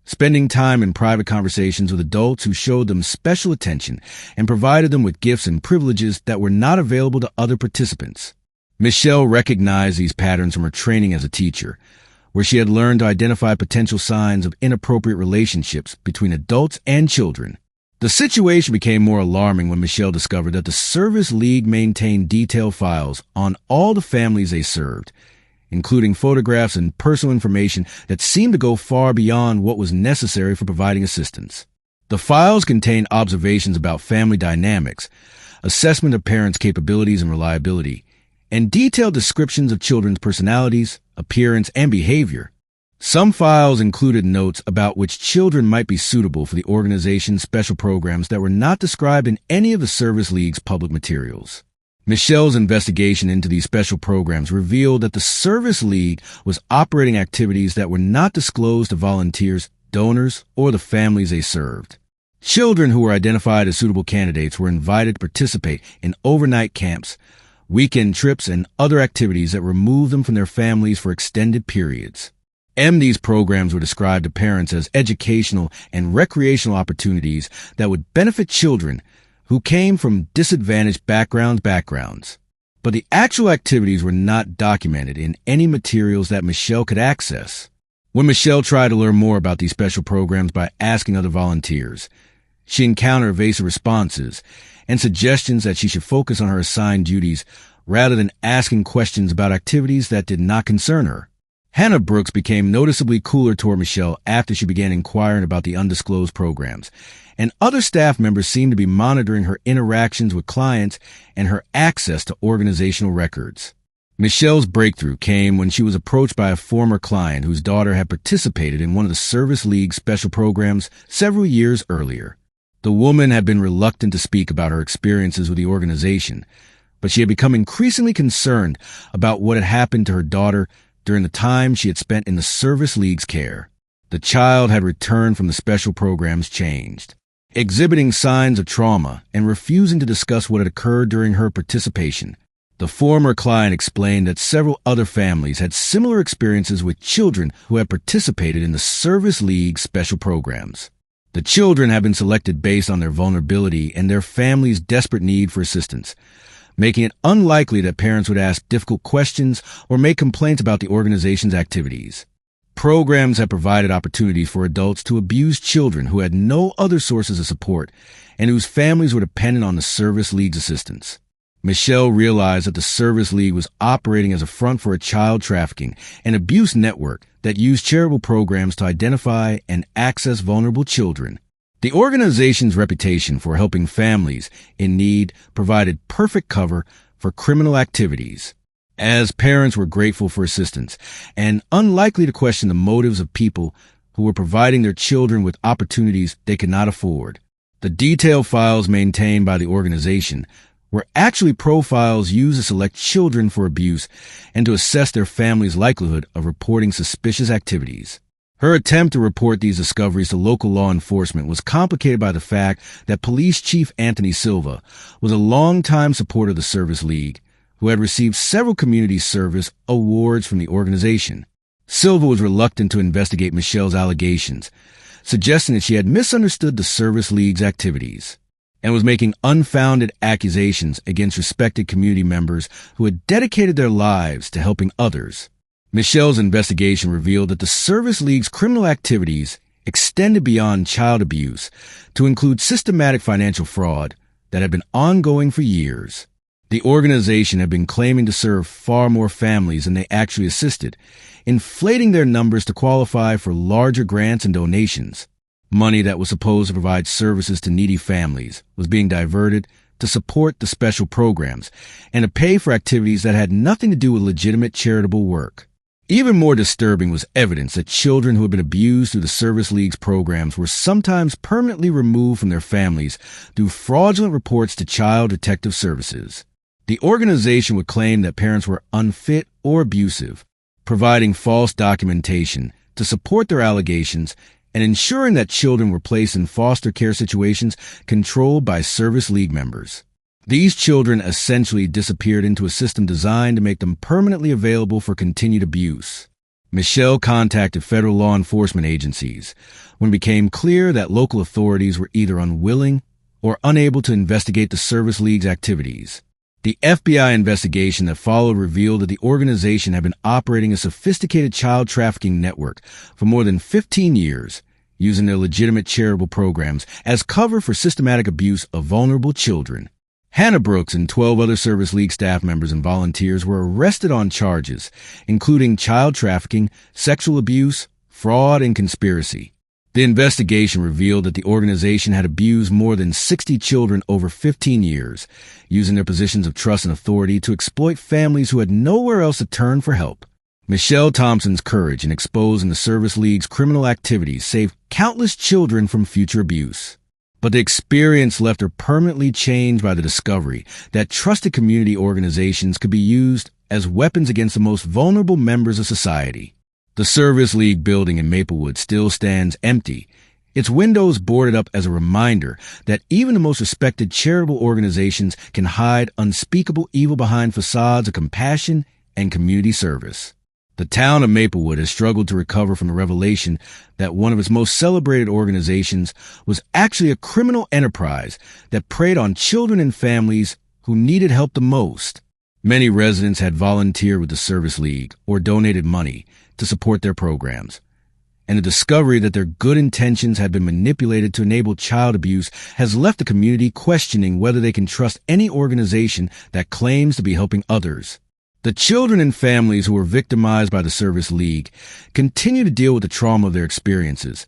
Speaker 1: spending time in private conversations with adults who showed them special attention and provided them with gifts and privileges that were not available to other participants. Michelle recognized these patterns from her training as a teacher, where she had learned to identify potential signs of inappropriate relationships between adults and children. The situation became more alarming when Michelle discovered that the Service League maintained detailed files on all the families they served, including photographs and personal information that seemed to go far beyond what was necessary for providing assistance. The files contained observations about family dynamics, assessment of parents' capabilities and reliability, and detailed descriptions of children's personalities, appearance, and behavior. Some files included notes about which children might be suitable for the organization's special programs that were not described in any of the Service League's public materials. Michelle's investigation into these special programs revealed that the Service League was operating activities that were not disclosed to volunteers, donors, or the families they served. Children who were identified as suitable candidates were invited to participate in overnight camps, weekend trips, and other activities that removed them from their families for extended periods. These programs were described to parents as educational and recreational opportunities that would benefit children who came from disadvantaged backgrounds. But the actual activities were not documented in any materials that Michelle could access. When Michelle tried to learn more about these special programs by asking other volunteers, she encountered evasive responses and suggestions that she should focus on her assigned duties rather than asking questions about activities that did not concern her. Hannah Brooks became noticeably cooler toward Michelle after she began inquiring about the undisclosed programs, and other staff members seemed to be monitoring her interactions with clients and her access to organizational records. Michelle's breakthrough came when she was approached by a former client whose daughter had participated in one of the Service League's special programs several years earlier. The woman had been reluctant to speak about her experiences with the organization, but she had become increasingly concerned about what had happened to her daughter during the time she had spent in the Service League's care. The child had returned from the special programs changed, exhibiting signs of trauma and refusing to discuss what had occurred during her participation. The former client explained that several other families had similar experiences with children who had participated in the Service League's special programs. The children had been selected based on their vulnerability and their family's desperate need for assistance, making it unlikely that parents would ask difficult questions or make complaints about the organization's activities. Programs had provided opportunities for adults to abuse children who had no other sources of support and whose families were dependent on the Service League's assistance. Michelle realized that the Service League was operating as a front for a child trafficking and abuse network that used charitable programs to identify and access vulnerable children. The organization's reputation for helping families in need provided perfect cover for criminal activities, as parents were grateful for assistance and unlikely to question the motives of people who were providing their children with opportunities they could not afford. The detailed files maintained by the organization were actually profiles used to select children for abuse and to assess their family's likelihood of reporting suspicious activities. Her attempt to report these discoveries to local law enforcement was complicated by the fact that Police Chief Anthony Silva was a longtime supporter of the Service League, who had received several community service awards from the organization. Silva was reluctant to investigate Michelle's allegations, suggesting that she had misunderstood the Service League's activities and was making unfounded accusations against respected community members who had dedicated their lives to helping others. Michelle's investigation revealed that the Service League's criminal activities extended beyond child abuse to include systematic financial fraud that had been ongoing for years. The organization had been claiming to serve far more families than they actually assisted, inflating their numbers to qualify for larger grants and donations. Money that was supposed to provide services to needy families was being diverted to support the special programs and to pay for activities that had nothing to do with legitimate charitable work. Even more disturbing was evidence that children who had been abused through the Service League's programs were sometimes permanently removed from their families through fraudulent reports to Child Protective Services. The organization would claim that parents were unfit or abusive, providing false documentation to support their allegations and ensuring that children were placed in foster care situations controlled by Service League members. These children essentially disappeared into a system designed to make them permanently available for continued abuse. Michelle contacted federal law enforcement agencies when it became clear that local authorities were either unwilling or unable to investigate the Service League's activities. The FBI investigation that followed revealed that the organization had been operating a sophisticated child trafficking network for more than 15 years, using their legitimate charitable programs as cover for systematic abuse of vulnerable children. Hannah Brooks and 12 other Service League staff members and volunteers were arrested on charges, including child trafficking, sexual abuse, fraud, and conspiracy. The investigation revealed that the organization had abused more than 60 children over 15 years, using their positions of trust and authority to exploit families who had nowhere else to turn for help. Michelle Thompson's courage in exposing the Service League's criminal activities saved countless children from future abuse. But the experience left her permanently changed by the discovery that trusted community organizations could be used as weapons against the most vulnerable members of society. The Service League building in Maplewood still stands empty, its windows boarded up as a reminder that even the most respected charitable organizations can hide unspeakable evil behind facades of compassion and community service. The town of Maplewood has struggled to recover from the revelation that one of its most celebrated organizations was actually a criminal enterprise that preyed on children and families who needed help the most. Many residents had volunteered with the Service League or donated money to support their programs, and the discovery that their good intentions had been manipulated to enable child abuse has left the community questioning whether they can trust any organization that claims to be helping others. The children and families who were victimized by the Service League continue to deal with the trauma of their experiences,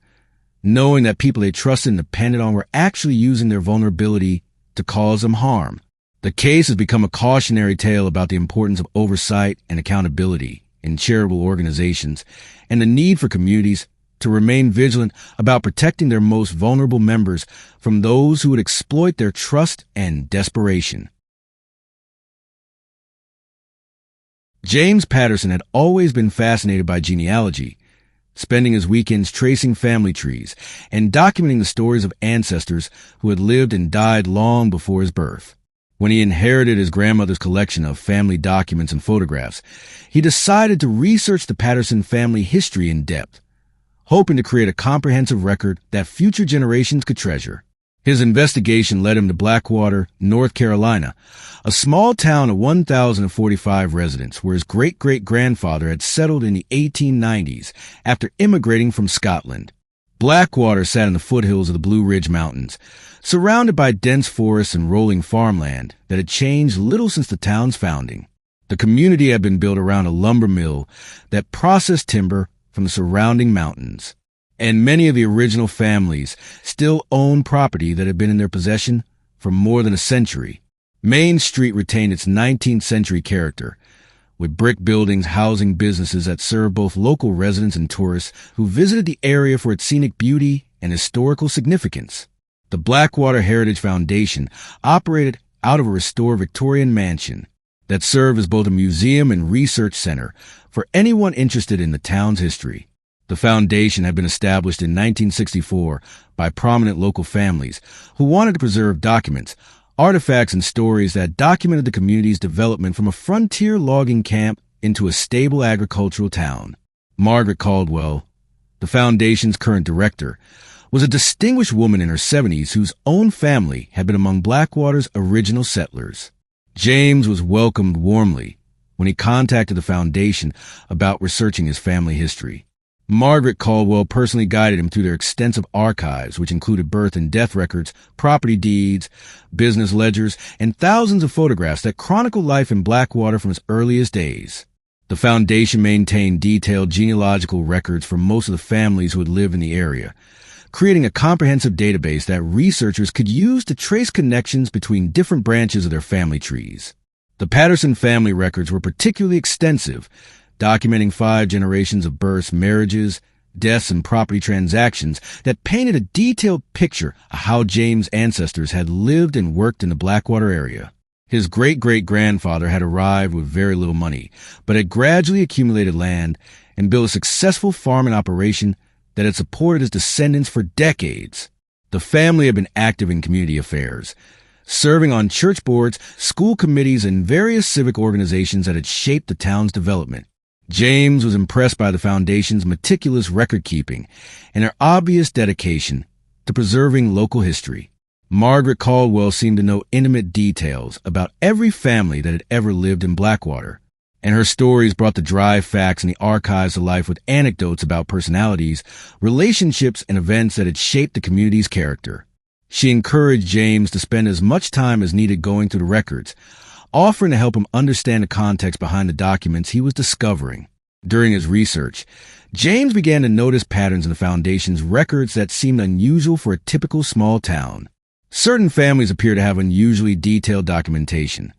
Speaker 1: knowing that people they trusted and depended on were actually using their vulnerability to cause them harm. The case has become a cautionary tale about the importance of oversight and accountability in charitable organizations and the need for communities to remain vigilant about protecting their most vulnerable members from those who would exploit their trust and desperation. James Patterson had always been fascinated by genealogy, spending his weekends tracing family trees and documenting the stories of ancestors who had lived and died long before his birth. When he inherited his grandmother's collection of family documents and photographs, he decided to research the Patterson family history in depth, hoping to create a comprehensive record that future generations could treasure. His investigation led him to Blackwater, North Carolina, a small town of 1,045 residents where his great-great-grandfather had settled in the 1890s after immigrating from Scotland. Blackwater sat in the foothills of the Blue Ridge Mountains, surrounded by dense forests and rolling farmland that had changed little since the town's founding. The community had been built around a lumber mill that processed timber from the surrounding mountains, and many of the original families still own property that had been in their possession for more than a century. Main Street retained its 19th century character, with brick buildings housing businesses that served both local residents and tourists who visited the area for its scenic beauty and historical significance. The Blackwater Heritage Foundation operated out of a restored Victorian mansion that served as both a museum and research center for anyone interested in the town's history. The foundation had been established in 1964 by prominent local families who wanted to preserve documents, artifacts, and stories that documented the community's development from a frontier logging camp into a stable agricultural town. Margaret Caldwell, the foundation's current director, was a distinguished woman in her 70s whose own family had been among Blackwater's original settlers. James was welcomed warmly when he contacted the foundation about researching his family history. Margaret Caldwell personally guided him through their extensive archives, which included birth and death records, property deeds, business ledgers, and thousands of photographs that chronicle life in Blackwater from its earliest days. The foundation maintained detailed genealogical records for most of the families who had lived in the area, creating a comprehensive database that researchers could use to trace connections between different branches of their family trees. The Patterson family records were particularly extensive, documenting 5 generations of births, marriages, deaths, and property transactions that painted a detailed picture of how James' ancestors had lived and worked in the Blackwater area. His great-great-grandfather had arrived with very little money, but had gradually accumulated land and built a successful farming operation that had supported his descendants for decades. The family had been active in community affairs, serving on church boards, school committees, and various civic organizations that had shaped the town's development. James was impressed by the foundation's meticulous record-keeping and their obvious dedication to preserving local history. Margaret Caldwell seemed to know intimate details about every family that had ever lived in Blackwater, and her stories brought the dry facts and the archives to life with anecdotes about personalities, relationships, and events that had shaped the community's character. She encouraged James to spend as much time as needed going through the records, offering to help him understand the context behind the documents he was discovering. During his research, James began to notice patterns in the Foundation's records that seemed unusual for a typical small town. Certain families appear to have unusually detailed documentation,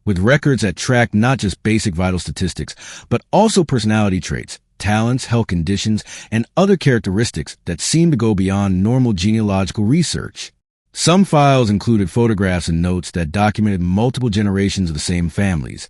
Speaker 1: with records that tracked not just basic vital statistics, but also personality traits, talents, health conditions, and other characteristics that seemed to go beyond normal genealogical research. Some files included photographs and notes that documented multiple generations of the same families,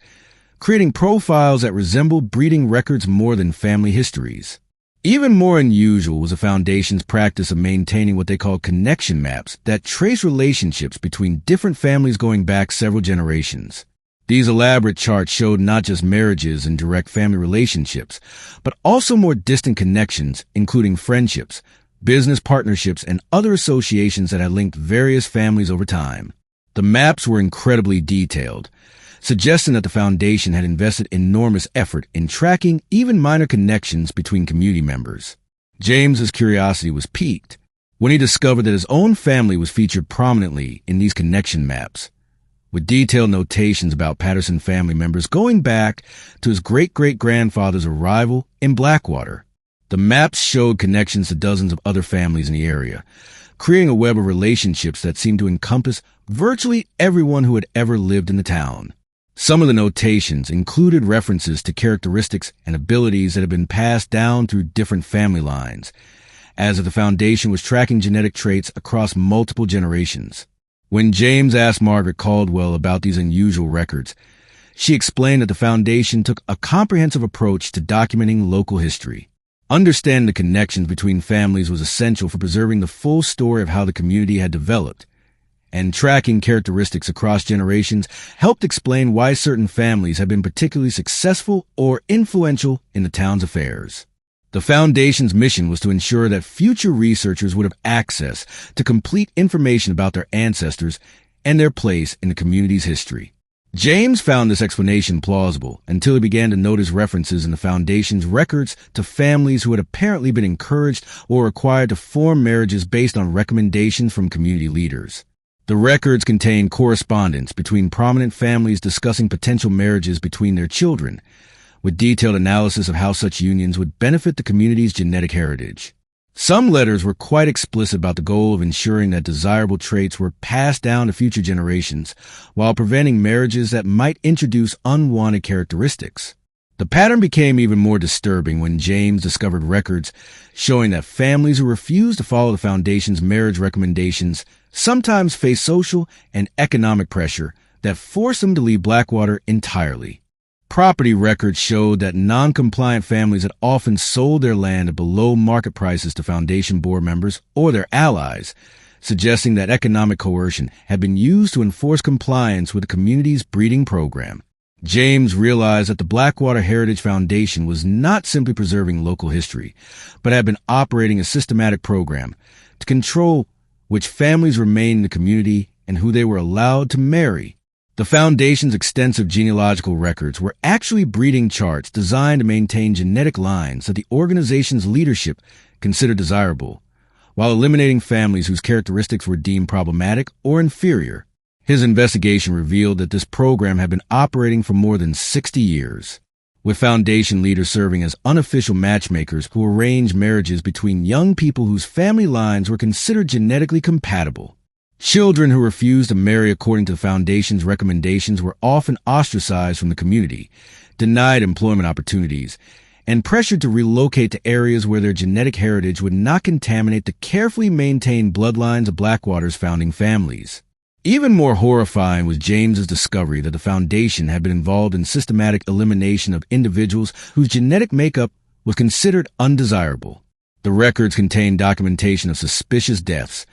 Speaker 1: creating profiles that resembled breeding records more than family histories. Even more unusual was the Foundation's practice of maintaining what they called connection maps that trace relationships between different families going back several generations. These elaborate charts showed not just marriages and direct family relationships, but also more distant connections, including friendships, business partnerships, and other associations that had linked various families over time. The maps were incredibly detailed, suggesting that the Foundation had invested enormous effort in tracking even minor connections between community members. James's curiosity was piqued when he discovered that his own family was featured prominently in these connection maps, with detailed notations about Patterson family members going back to his great-great-grandfather's arrival in Blackwater. The maps showed connections to dozens of other families in the area, creating a web of relationships that seemed to encompass virtually everyone who had ever lived in the town. Some of the notations included references to characteristics and abilities that had been passed down through different family lines, as if the Foundation was tracking genetic traits across multiple generations. When James asked Margaret Caldwell about these unusual records, she explained that the Foundation took a comprehensive approach to documenting local history. Understanding the connections between families was essential for preserving the full story of how the community had developed, and tracking characteristics across generations helped explain why certain families had been particularly successful or influential in the town's affairs. The Foundation's mission was to ensure that future researchers would have access to complete information about their ancestors and their place in the community's history. James found this explanation plausible until he began to notice references in the Foundation's records to families who had apparently been encouraged or required to form marriages based on recommendations from community leaders. The records contained correspondence between prominent families discussing potential marriages between their children, with detailed analysis of how such unions would benefit the community's genetic heritage. Some letters were quite explicit about the goal of ensuring that desirable traits were passed down to future generations, while preventing marriages that might introduce unwanted characteristics. The pattern became even more disturbing when James discovered records showing that families who refused to follow the Foundation's marriage recommendations sometimes faced social and economic pressure that forced them to leave Blackwater entirely. Property records showed that non-compliant families had often sold their land at below market prices to Foundation board members or their allies, suggesting that economic coercion had been used to enforce compliance with the community's breeding program. James realized that the Blackwater Heritage Foundation was not simply preserving local history, but had been operating a systematic program to control which families remained in the community and who they were allowed to marry. The Foundation's extensive genealogical records were actually breeding charts designed to maintain genetic lines that the organization's leadership considered desirable, while eliminating families whose characteristics were deemed problematic or inferior. His investigation revealed that this program had been operating for more than 60 years, with Foundation leaders serving as unofficial matchmakers who arranged marriages between young people whose family lines were considered genetically compatible. Children who refused to marry according to the Foundation's recommendations were often ostracized from the community, denied employment opportunities, and pressured to relocate to areas where their genetic heritage would not contaminate the carefully maintained bloodlines of Blackwater's founding families. Even more horrifying was James's discovery that the Foundation had been involved in systematic elimination of individuals whose genetic makeup was considered undesirable. The records contained documentation of suspicious deaths,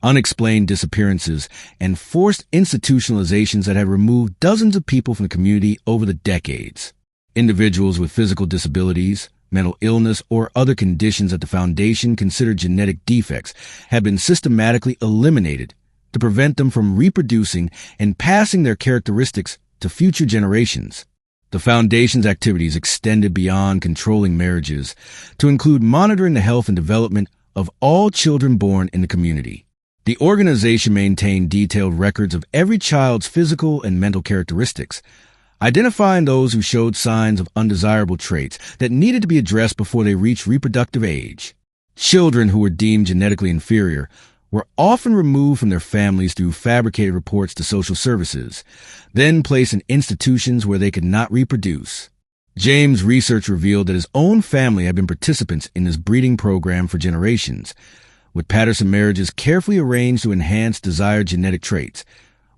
Speaker 1: unexplained disappearances, and forced institutionalizations that had removed dozens of people from the community over the decades. Individuals with physical disabilities, mental illness, or other conditions that the Foundation considered genetic defects had been systematically eliminated to prevent them from reproducing and passing their characteristics to future generations. The Foundation's activities extended beyond controlling marriages to include monitoring the health and development of all children born in the community. The organization maintained detailed records of every child's physical and mental characteristics, identifying those who showed signs of undesirable traits that needed to be addressed before they reached reproductive age. Children who were deemed genetically inferior were often removed from their families through fabricated reports to social services, then placed in institutions where they could not reproduce. James' research revealed that his own family had been participants in this breeding program for generations, with Patterson marriages carefully arranged to enhance desired genetic traits,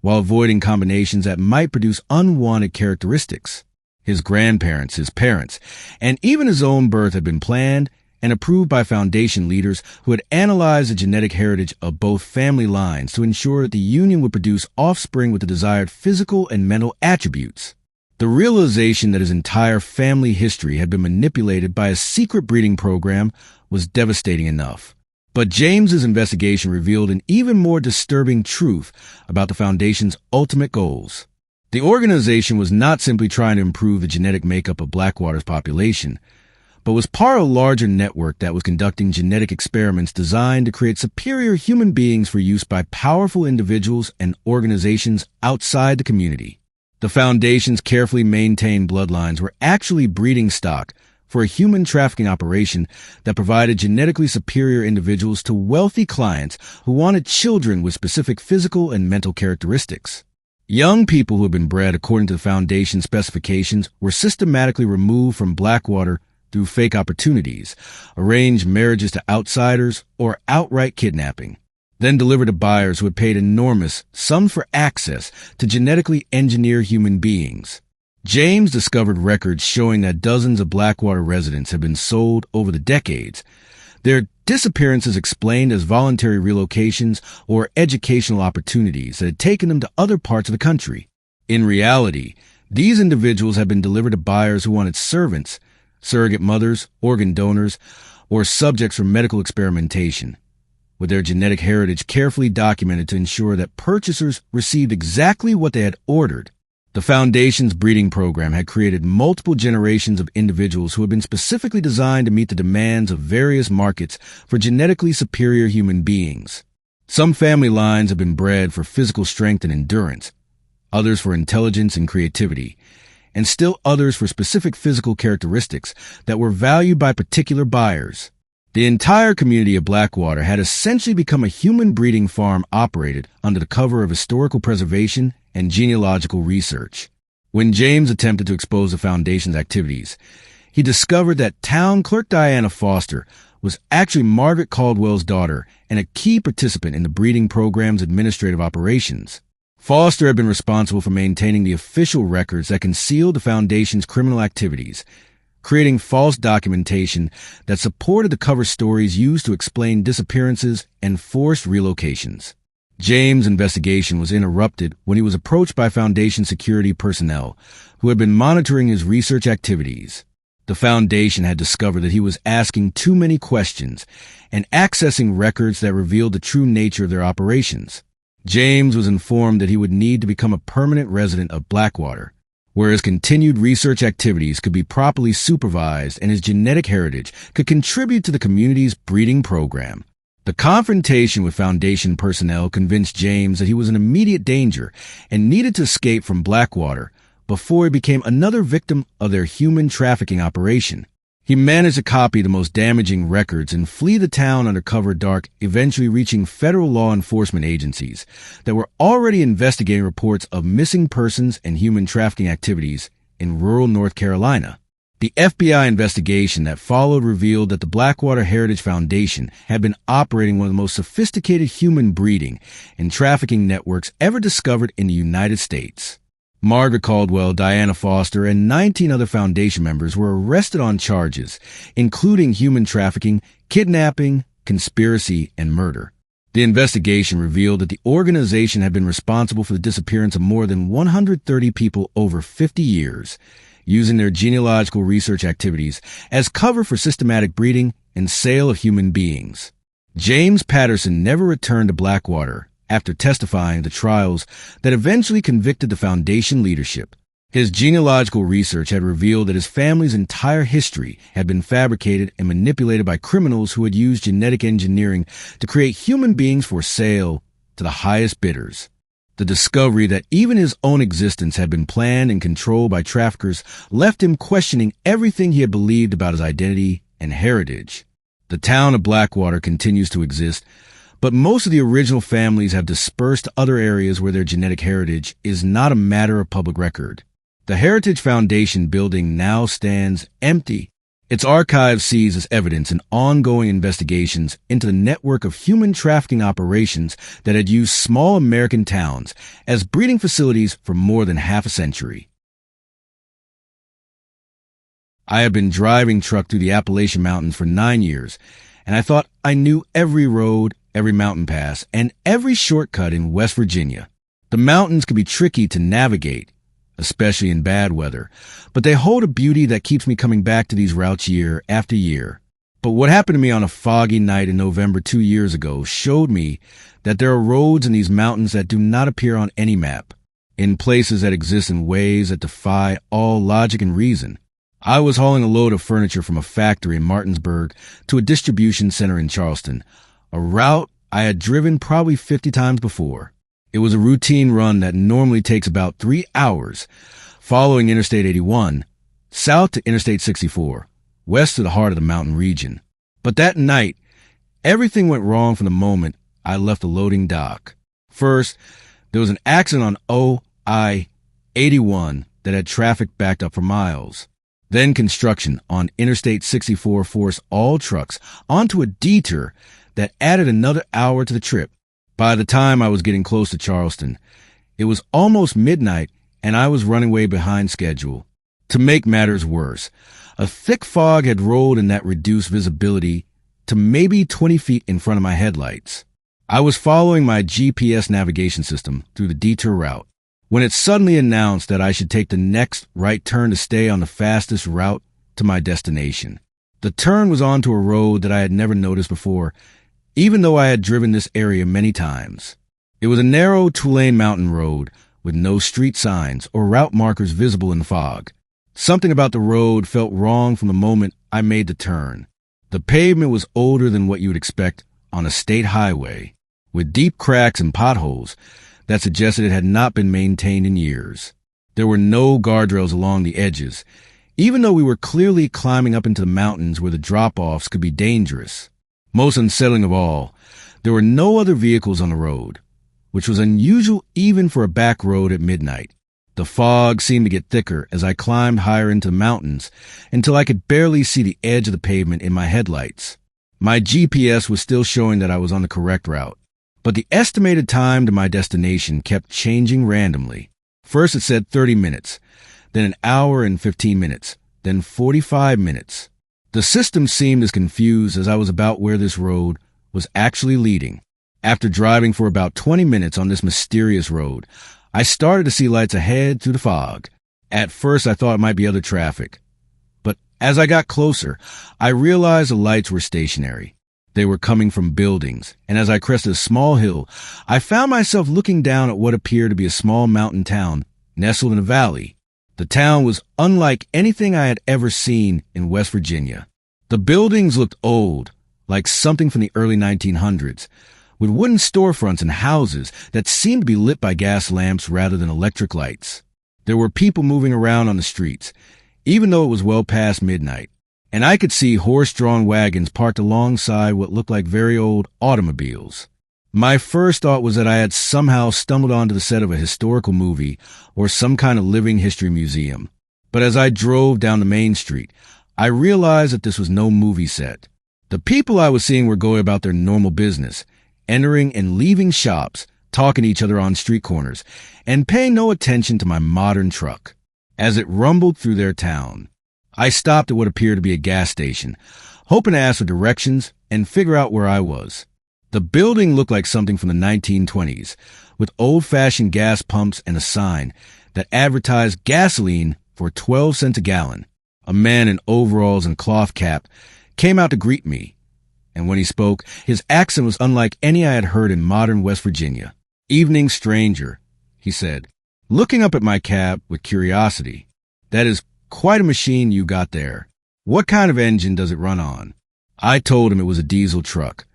Speaker 1: while avoiding combinations that might produce unwanted characteristics. His grandparents, his parents, and even his own birth had been planned and approved by Foundation leaders who had analyzed the genetic heritage of both family lines to ensure that the union would produce offspring with the desired physical and mental attributes. The realization that his entire family history had been manipulated by a secret breeding program was devastating enough. But James's investigation revealed an even more disturbing truth about the Foundation's ultimate goals. The organization was not simply trying to improve the genetic makeup of Blackwater's population, but was part of a larger network that was conducting genetic experiments designed to create superior human beings for use by powerful individuals and organizations outside the community. The Foundation's carefully maintained bloodlines were actually breeding stock for a human trafficking operation that provided genetically superior individuals to wealthy clients who wanted children with specific physical and mental characteristics. Young people who had been bred according to the Foundation specifications were systematically removed from Blackwater through fake opportunities, arranged marriages to outsiders, or outright kidnapping, then delivered to buyers who had paid enormous sums for access to genetically engineer human beings. James discovered records showing that dozens of Blackwater residents had been sold over the decades, their disappearances explained as voluntary relocations or educational opportunities that had taken them to other parts of the country. In reality, these individuals had been delivered to buyers who wanted servants, surrogate mothers, organ donors, or subjects for medical experimentation, with their genetic heritage carefully documented to ensure that purchasers received exactly what they had ordered. The Foundation's breeding program had created multiple generations of individuals who had been specifically designed to meet the demands of various markets for genetically superior human beings. Some family lines have been bred for physical strength and endurance, others for intelligence and creativity, and still others for specific physical characteristics that were valued by particular buyers. The entire community of Blackwater had essentially become a human breeding farm operated under the cover of historical preservation and genealogical research. When James attempted to expose the Foundation's activities, he discovered that town clerk Diana Foster was actually Margaret Caldwell's daughter and a key participant in the breeding program's administrative operations. Foster had been responsible for maintaining the official records that concealed the Foundation's criminal activities, creating false documentation that supported the cover stories used to explain disappearances and forced relocations. James' investigation was interrupted when he was approached by Foundation security personnel who had been monitoring his research activities. The Foundation had discovered that he was asking too many questions and accessing records that revealed the true nature of their operations. James was informed that he would need to become a permanent resident of Blackwater, where his continued research activities could be properly supervised and his genetic heritage could contribute to the community's breeding program. The confrontation with Foundation personnel convinced James that he was in immediate danger and needed to escape from Blackwater before he became another victim of their human trafficking operation. He managed to copy the most damaging records and flee the town under cover of dark, eventually reaching federal law enforcement agencies that were already investigating reports of missing persons and human trafficking activities in rural North Carolina. The FBI investigation that followed revealed that the Blackwater Heritage Foundation had been operating one of the most sophisticated human breeding and trafficking networks ever discovered in the United States. Margaret Caldwell, Diana Foster, and 19 other Foundation members were arrested on charges, including human trafficking, kidnapping, conspiracy, and murder. The investigation revealed that the organization had been responsible for the disappearance of more than 130 people over 50 years, using their genealogical research activities as cover for systematic breeding and sale of human beings. James Patterson never returned to Blackwater after testifying at the trials that eventually convicted the Foundation leadership. His genealogical research had revealed that his family's entire history had been fabricated and manipulated by criminals who had used genetic engineering to create human beings for sale to the highest bidders. The discovery that even his own existence had been planned and controlled by traffickers left him questioning everything he had believed about his identity and heritage. The town of Blackwater continues to exist, but most of the original families have dispersed to other areas where their genetic heritage is not a matter of public record. The Heritage Foundation building now stands empty. Its archive sees as evidence in ongoing investigations into the network of human trafficking operations that had used small American towns as breeding facilities for more than half a century. I had been driving truck through the Appalachian Mountains for 9 years, and I thought I knew every road, every mountain pass, and every shortcut in West Virginia. The mountains can be tricky to navigate, especially in bad weather, but they hold a beauty that keeps me coming back to these routes year after year. But what happened to me on a foggy night in November 2 years ago showed me that there are roads in these mountains that do not appear on any map, in places that exist in ways that defy all logic and reason. I was hauling a load of furniture from a factory in Martinsburg to a distribution center in Charleston, a route I had driven probably 50 times before. It was a routine run that normally takes about 3 hours, following Interstate 81, south to Interstate 64, west to the heart of the mountain region. But that night, everything went wrong from the moment I left the loading dock. First, there was an accident on OI-81 that had traffic backed up for miles. Then construction on Interstate 64 forced all trucks onto a detour that added another hour to the trip. By the time I was getting close to Charleston, it was almost midnight and I was running way behind schedule. To make matters worse, a thick fog had rolled in that reduced visibility to maybe 20 feet in front of my headlights. I was following my GPS navigation system through the detour route when it suddenly announced that I should take the next right turn to stay on the fastest route to my destination. The turn was onto a road that I had never noticed before, even though I had driven this area many times. It was a narrow two-lane mountain road with no street signs or route markers visible in the fog. Something about the road felt wrong from the moment I made the turn. The pavement was older than what you would expect on a state highway, with deep cracks and potholes that suggested it had not been maintained in years. There were no guardrails along the edges, even though we were clearly climbing up into the mountains where the drop-offs could be dangerous. Most unsettling of all, there were no other vehicles on the road, which was unusual even for a back road at midnight. The fog seemed to get thicker as I climbed higher into the mountains until I could barely see the edge of the pavement in my headlights. My GPS was still showing that I was on the correct route, but the estimated time to my destination kept changing randomly. First it said 30 minutes, then an hour and 15 minutes, then 45 minutes. The system seemed as confused as I was about where this road was actually leading. After driving for about 20 minutes on this mysterious road, I started to see lights ahead through the fog. At first I thought it might be other traffic, but as I got closer, I realized the lights were stationary. They were coming from buildings, and as I crested a small hill, I found myself looking down at what appeared to be a small mountain town nestled in a valley. The town was unlike anything I had ever seen in West Virginia. The buildings looked old, like something from the early 1900s, with wooden storefronts and houses that seemed to be lit by gas lamps rather than electric lights. There were people moving around on the streets, even though it was well past midnight, and I could see horse-drawn wagons parked alongside what looked like very old automobiles. My first thought was that I had somehow stumbled onto the set of a historical movie or some kind of living history museum. But as I drove down the main street, I realized that this was no movie set. The people I was seeing were going about their normal business, entering and leaving shops, talking to each other on street corners, and paying no attention to my modern truck. As it rumbled through their town, I stopped at what appeared to be a gas station, hoping to ask for directions and figure out where I was. The building looked like something from the 1920s, with old-fashioned gas pumps and a sign that advertised gasoline for 12 cents a gallon. A man in overalls and cloth cap came out to greet me, and when he spoke, his accent was unlike any I had heard in modern West Virginia. "Evening, stranger," he said, looking up at my cab with curiosity. "That is quite a machine you got there. What kind of engine does it run on?" I told him it was a diesel truck,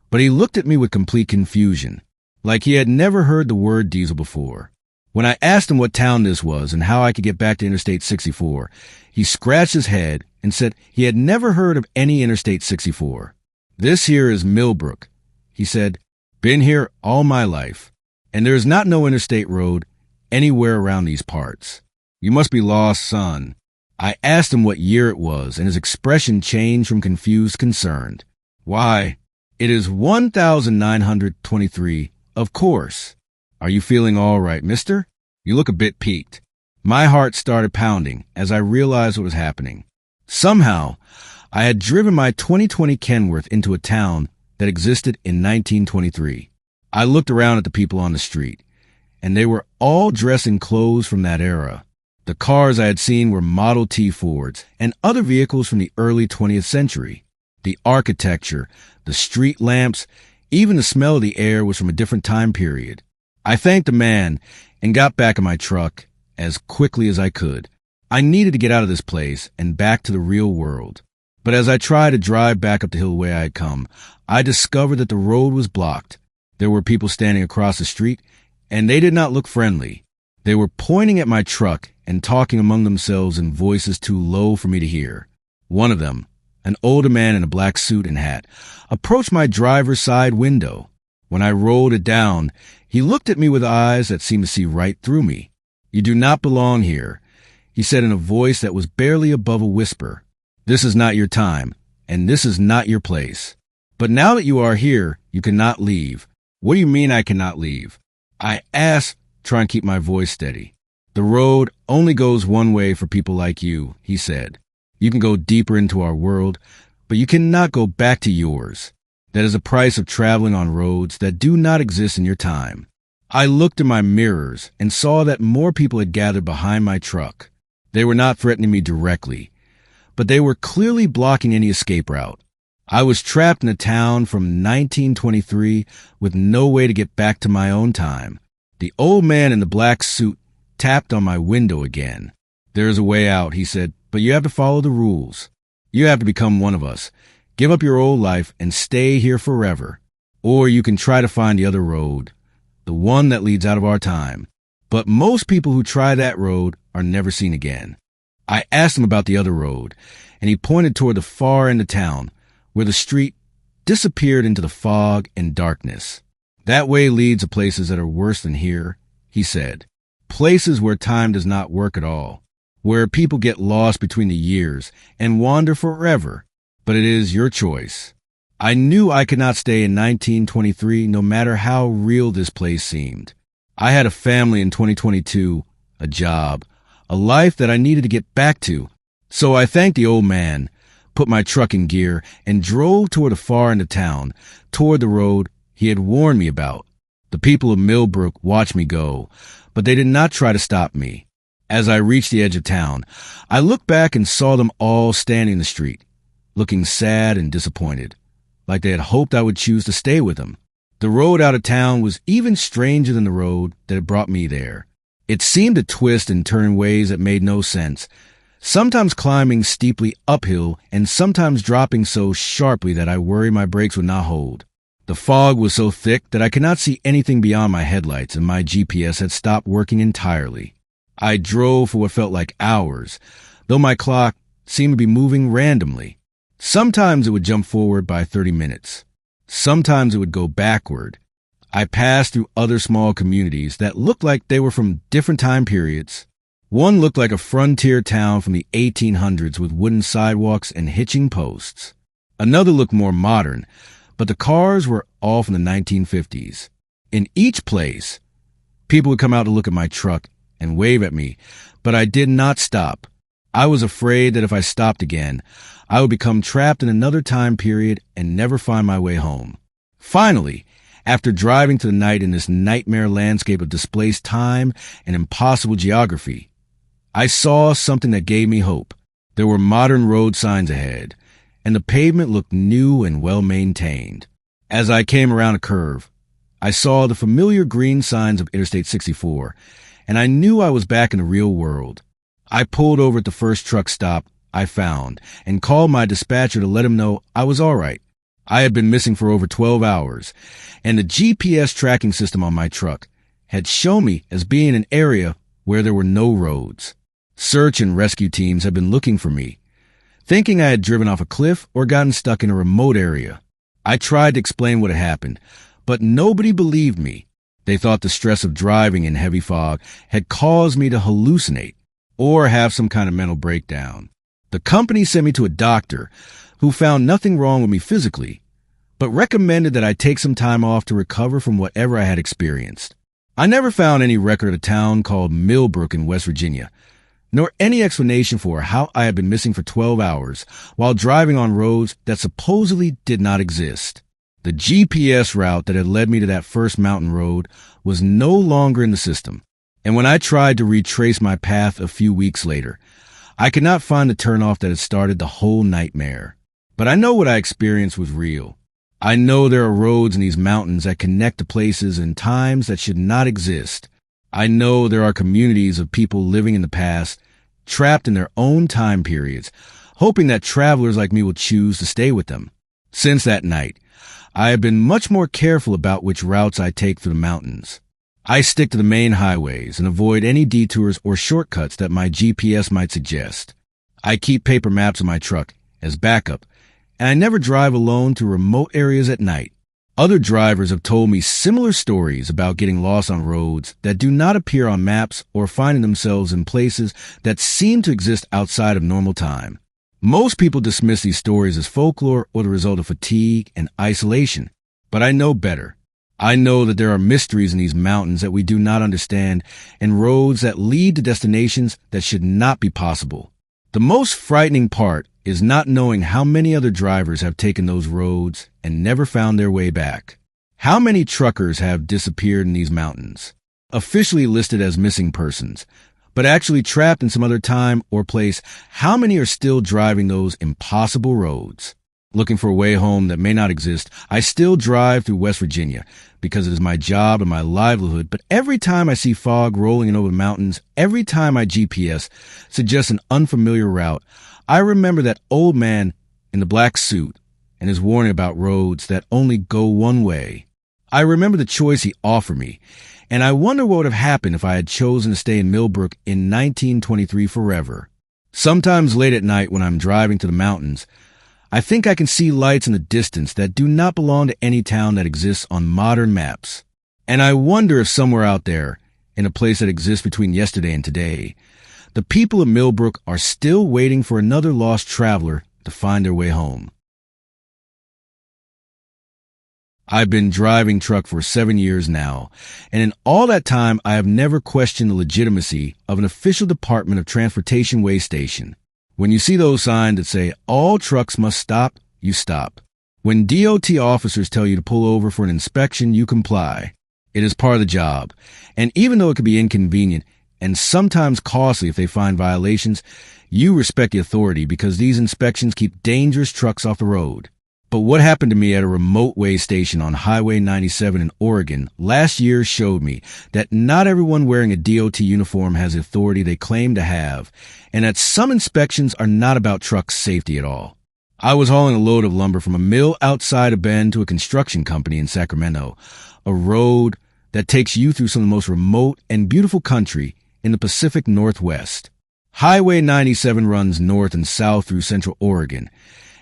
Speaker 1: but he looked at me with complete confusion, like he had never heard the word diesel before. When I asked him what town this was and how I could get back to Interstate 64, he scratched his head and said he had never heard of any Interstate 64. "This here is Millbrook," he said. "Been here all my life, and there is not no interstate road anywhere around these parts. You must be lost, son." I asked him what year it was, and his expression changed from confused to concerned. "Why, it is 1923, of course. Are you feeling all right, mister? You look a bit peaked." My heart started pounding as I realized what was happening. Somehow, I had driven my 2020 Kenworth into a town that existed in 1923. I looked around at the people on the street, and they were all dressed in clothes from that era. The cars I had seen were Model T Fords and other vehicles from the early 20th century. The architecture, the street lamps, even the smell of the air was from a different time period. I thanked the man and got back in my truck as quickly as I could. I needed to get out of this place and back to the real world. But as I tried to drive back up the hill the way I had come, I discovered that the road was blocked. There were people standing across the street, and they did not look friendly. They were pointing at my truck and talking among themselves in voices too low for me to hear. One of them, an older man in a black suit and hat, approached my driver's side window. When I rolled it down, he looked at me with eyes that seemed to see right through me. "You do not belong here," he said in a voice that was barely above a whisper. "This is not your time, and this is not your place. But now that you are here, you cannot leave." "What do you mean I cannot leave?" I asked, trying to keep my voice steady. "The road only goes one way for people like you," he said. "You can go deeper into our world, but you cannot go back to yours. That is the price of traveling on roads that do not exist in your time." I looked in my mirrors and saw that more people had gathered behind my truck. They were not threatening me directly, but they were clearly blocking any escape route. I was trapped in a town from 1923 with no way to get back to my own time. The old man in the black suit tapped on my window again. "There is a way out," he said, "but you have to follow the rules. You have to become one of us. Give up your old life and stay here forever. Or you can try to find the other road, the one that leads out of our time. But most people who try that road are never seen again." I asked him about the other road, and he pointed toward the far end of town, where the street disappeared into the fog and darkness. "That way leads to places that are worse than here," he said. "Places where time does not work at all, where people get lost between the years and wander forever. But it is your choice." I knew I could not stay in 1923 no matter how real this place seemed. I had a family in 2022, a job, a life that I needed to get back to. So I thanked the old man, put my truck in gear, and drove toward the far end of town, toward the road he had warned me about. The people of Millbrook watched me go, but they did not try to stop me. As I reached the edge of town, I looked back and saw them all standing in the street, looking sad and disappointed, like they had hoped I would choose to stay with them. The road out of town was even stranger than the road that had brought me there. It seemed to twist and turn in ways that made no sense, sometimes climbing steeply uphill and sometimes dropping so sharply that I worried my brakes would not hold. The fog was so thick that I could not see anything beyond my headlights, and my GPS had stopped working entirely. I drove for what felt like hours, though my clock seemed to be moving randomly. Sometimes it would jump forward by 30 minutes. Sometimes it would go backward. I passed through other small communities that looked like they were from different time periods. One looked like a frontier town from the 1800s with wooden sidewalks and hitching posts. Another looked more modern, but the cars were all from the 1950s. In each place, people would come out to look at my truck and wave at me, but I did not stop. I was afraid that if I stopped again, I would become trapped in another time period and never find my way home. Finally, after driving to the night in this nightmare landscape of displaced time and impossible geography, I saw something that gave me hope. There were modern road signs ahead, and the pavement looked new and well-maintained. As I came around a curve, I saw the familiar green signs of Interstate 64, and I knew I was back in the real world. I pulled over at the first truck stop I found and called my dispatcher to let him know I was all right. I had been missing for over 12 hours, and the GPS tracking system on my truck had shown me as being an area where there were no roads. Search and rescue teams had been looking for me, thinking I had driven off a cliff or gotten stuck in a remote area. I tried to explain what had happened, but nobody believed me. They thought the stress of driving in heavy fog had caused me to hallucinate or have some kind of mental breakdown. The company sent me to a doctor who found nothing wrong with me physically, but recommended that I take some time off to recover from whatever I had experienced. I never found any record of a town called Millbrook in West Virginia, nor any explanation for how I had been missing for 12 hours while driving on roads that supposedly did not exist. The GPS route that had led me to that first mountain road was no longer in the system, and when I tried to retrace my path a few weeks later, I could not find the turnoff that had started the whole nightmare. But I know what I experienced was real. I know there are roads in these mountains that connect to places and times that should not exist. I know there are communities of people living in the past, trapped in their own time periods, hoping that travelers like me will choose to stay with them. Since that night, I have been much more careful about which routes I take through the mountains. I stick to the main highways and avoid any detours or shortcuts that my GPS might suggest. I keep paper maps in my truck as backup, and I never drive alone to remote areas at night. Other drivers have told me similar stories about getting lost on roads that do not appear on maps or finding themselves in places that seem to exist outside of normal time. Most people dismiss these stories as folklore or the result of fatigue and isolation, but I know better. I know that there are mysteries in these mountains that we do not understand and roads that lead to destinations that should not be possible. The most frightening part is not knowing how many other drivers have taken those roads and never found their way back. How many truckers have disappeared in these mountains, officially listed as missing persons, but actually trapped in some other time or place? How many are still driving those impossible roads? Looking for a way home that may not exist, I still drive through West Virginia because it is my job and my livelihood, but every time I see fog rolling in over the mountains, every time my GPS suggests an unfamiliar route, I remember that old man in the black suit and his warning about roads that only go one way. I remember the choice he offered me, and I wonder what would have happened if I had chosen to stay in Millbrook in 1923 forever. Sometimes late at night when I'm driving to the mountains, I think I can see lights in the distance that do not belong to any town that exists on modern maps. And I wonder if somewhere out there, in a place that exists between yesterday and today, the people of Millbrook are still waiting for another lost traveler to find their way home. I've been driving truck for 7 years now, and in all that time I have never questioned the legitimacy of an official Department of Transportation way station. When you see those signs that say, all trucks must stop, you stop. When DOT officers tell you to pull over for an inspection, you comply. It is part of the job. And even though it can be inconvenient and sometimes costly if they find violations, you respect the authority because these inspections keep dangerous trucks off the road. But what happened to me at a remote way station on Highway 97 in Oregon last year showed me that not everyone wearing a DOT uniform has the authority they claim to have, and that some inspections are not about truck safety at all. I was hauling a load of lumber from a mill outside of Bend to a construction company in Sacramento, a road that takes you through some of the most remote and beautiful country in the Pacific Northwest. Highway 97 runs north and south through central Oregon,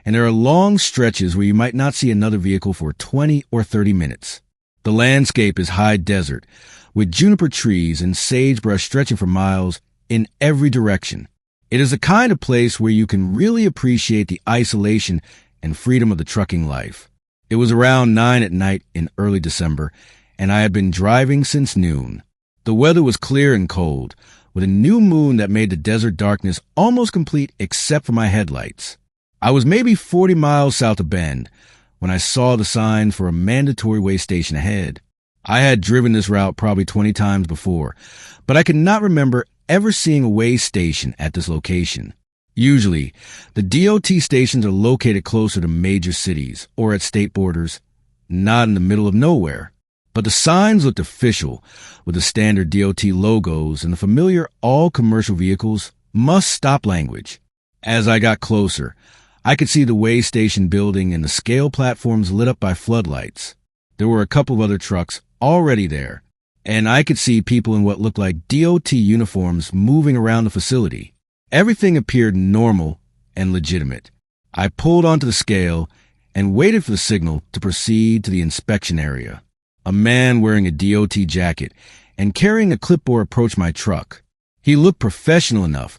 Speaker 1: and there are long stretches where you might not see another vehicle for 20 or 30 minutes. The landscape is high desert, with juniper trees and sagebrush stretching for miles in every direction. It is the kind of place where you can really appreciate the isolation and freedom of the trucking life. It was around 9 at night in early December, and I had been driving since noon. The weather was clear and cold, with a new moon that made the desert darkness almost complete except for my headlights. I was maybe 40 miles south of Bend when I saw the sign for a mandatory way station ahead. I had driven this route probably 20 times before, but I could not remember ever seeing a way station at this location. Usually, the DOT stations are located closer to major cities or at state borders, not in the middle of nowhere. But the signs looked official, with the standard DOT logos and the familiar all commercial vehicles must stop language. As I got closer, I could see the way station building and the scale platforms lit up by floodlights. There were a couple of other trucks already there, and I could see people in what looked like DOT uniforms moving around the facility. Everything appeared normal and legitimate. I pulled onto the scale and waited for the signal to proceed to the inspection area. A man wearing a DOT jacket and carrying a clipboard approached my truck. He looked professional enough,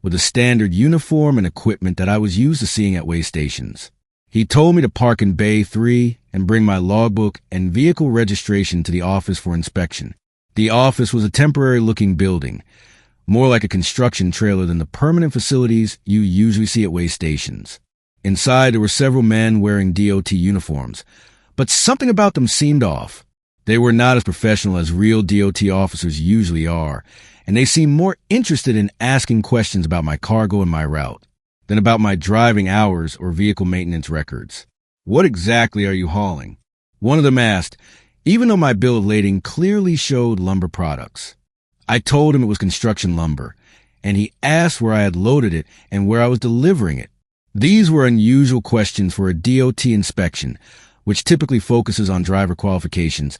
Speaker 1: with the standard uniform and equipment that I was used to seeing at way stations. He told me to park in Bay 3 and bring my logbook and vehicle registration to the office for inspection. The office was a temporary-looking building, more like a construction trailer than the permanent facilities you usually see at way stations. Inside, there were several men wearing DOT uniforms, but something about them seemed off. They were not as professional as real DOT officers usually are, and they seemed more interested in asking questions about my cargo and my route than about my driving hours or vehicle maintenance records. "What exactly are you hauling?" one of them asked, even though my bill of lading clearly showed lumber products. I told him it was construction lumber, and he asked where I had loaded it and where I was delivering it. These were unusual questions for a DOT inspection, which typically focuses on driver qualifications,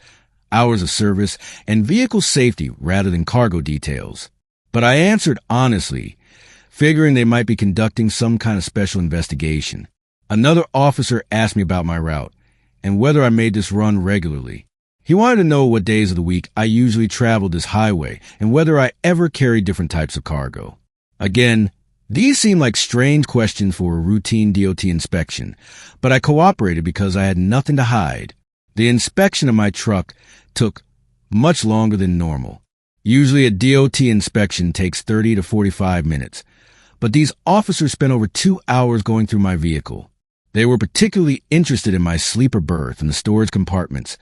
Speaker 1: hours of service, and vehicle safety rather than cargo details. But I answered honestly, figuring they might be conducting some kind of special investigation. Another officer asked me about my route and whether I made this run regularly. He wanted to know what days of the week I usually traveled this highway and whether I ever carried different types of cargo. Again, these seemed like strange questions for a routine DOT inspection, but I cooperated because I had nothing to hide. The inspection of my truck took much longer than normal. Usually a DOT inspection takes 30 to 45 minutes, but these officers spent over 2 hours going through my vehicle. They were particularly interested in my sleeper berth and the storage compartments,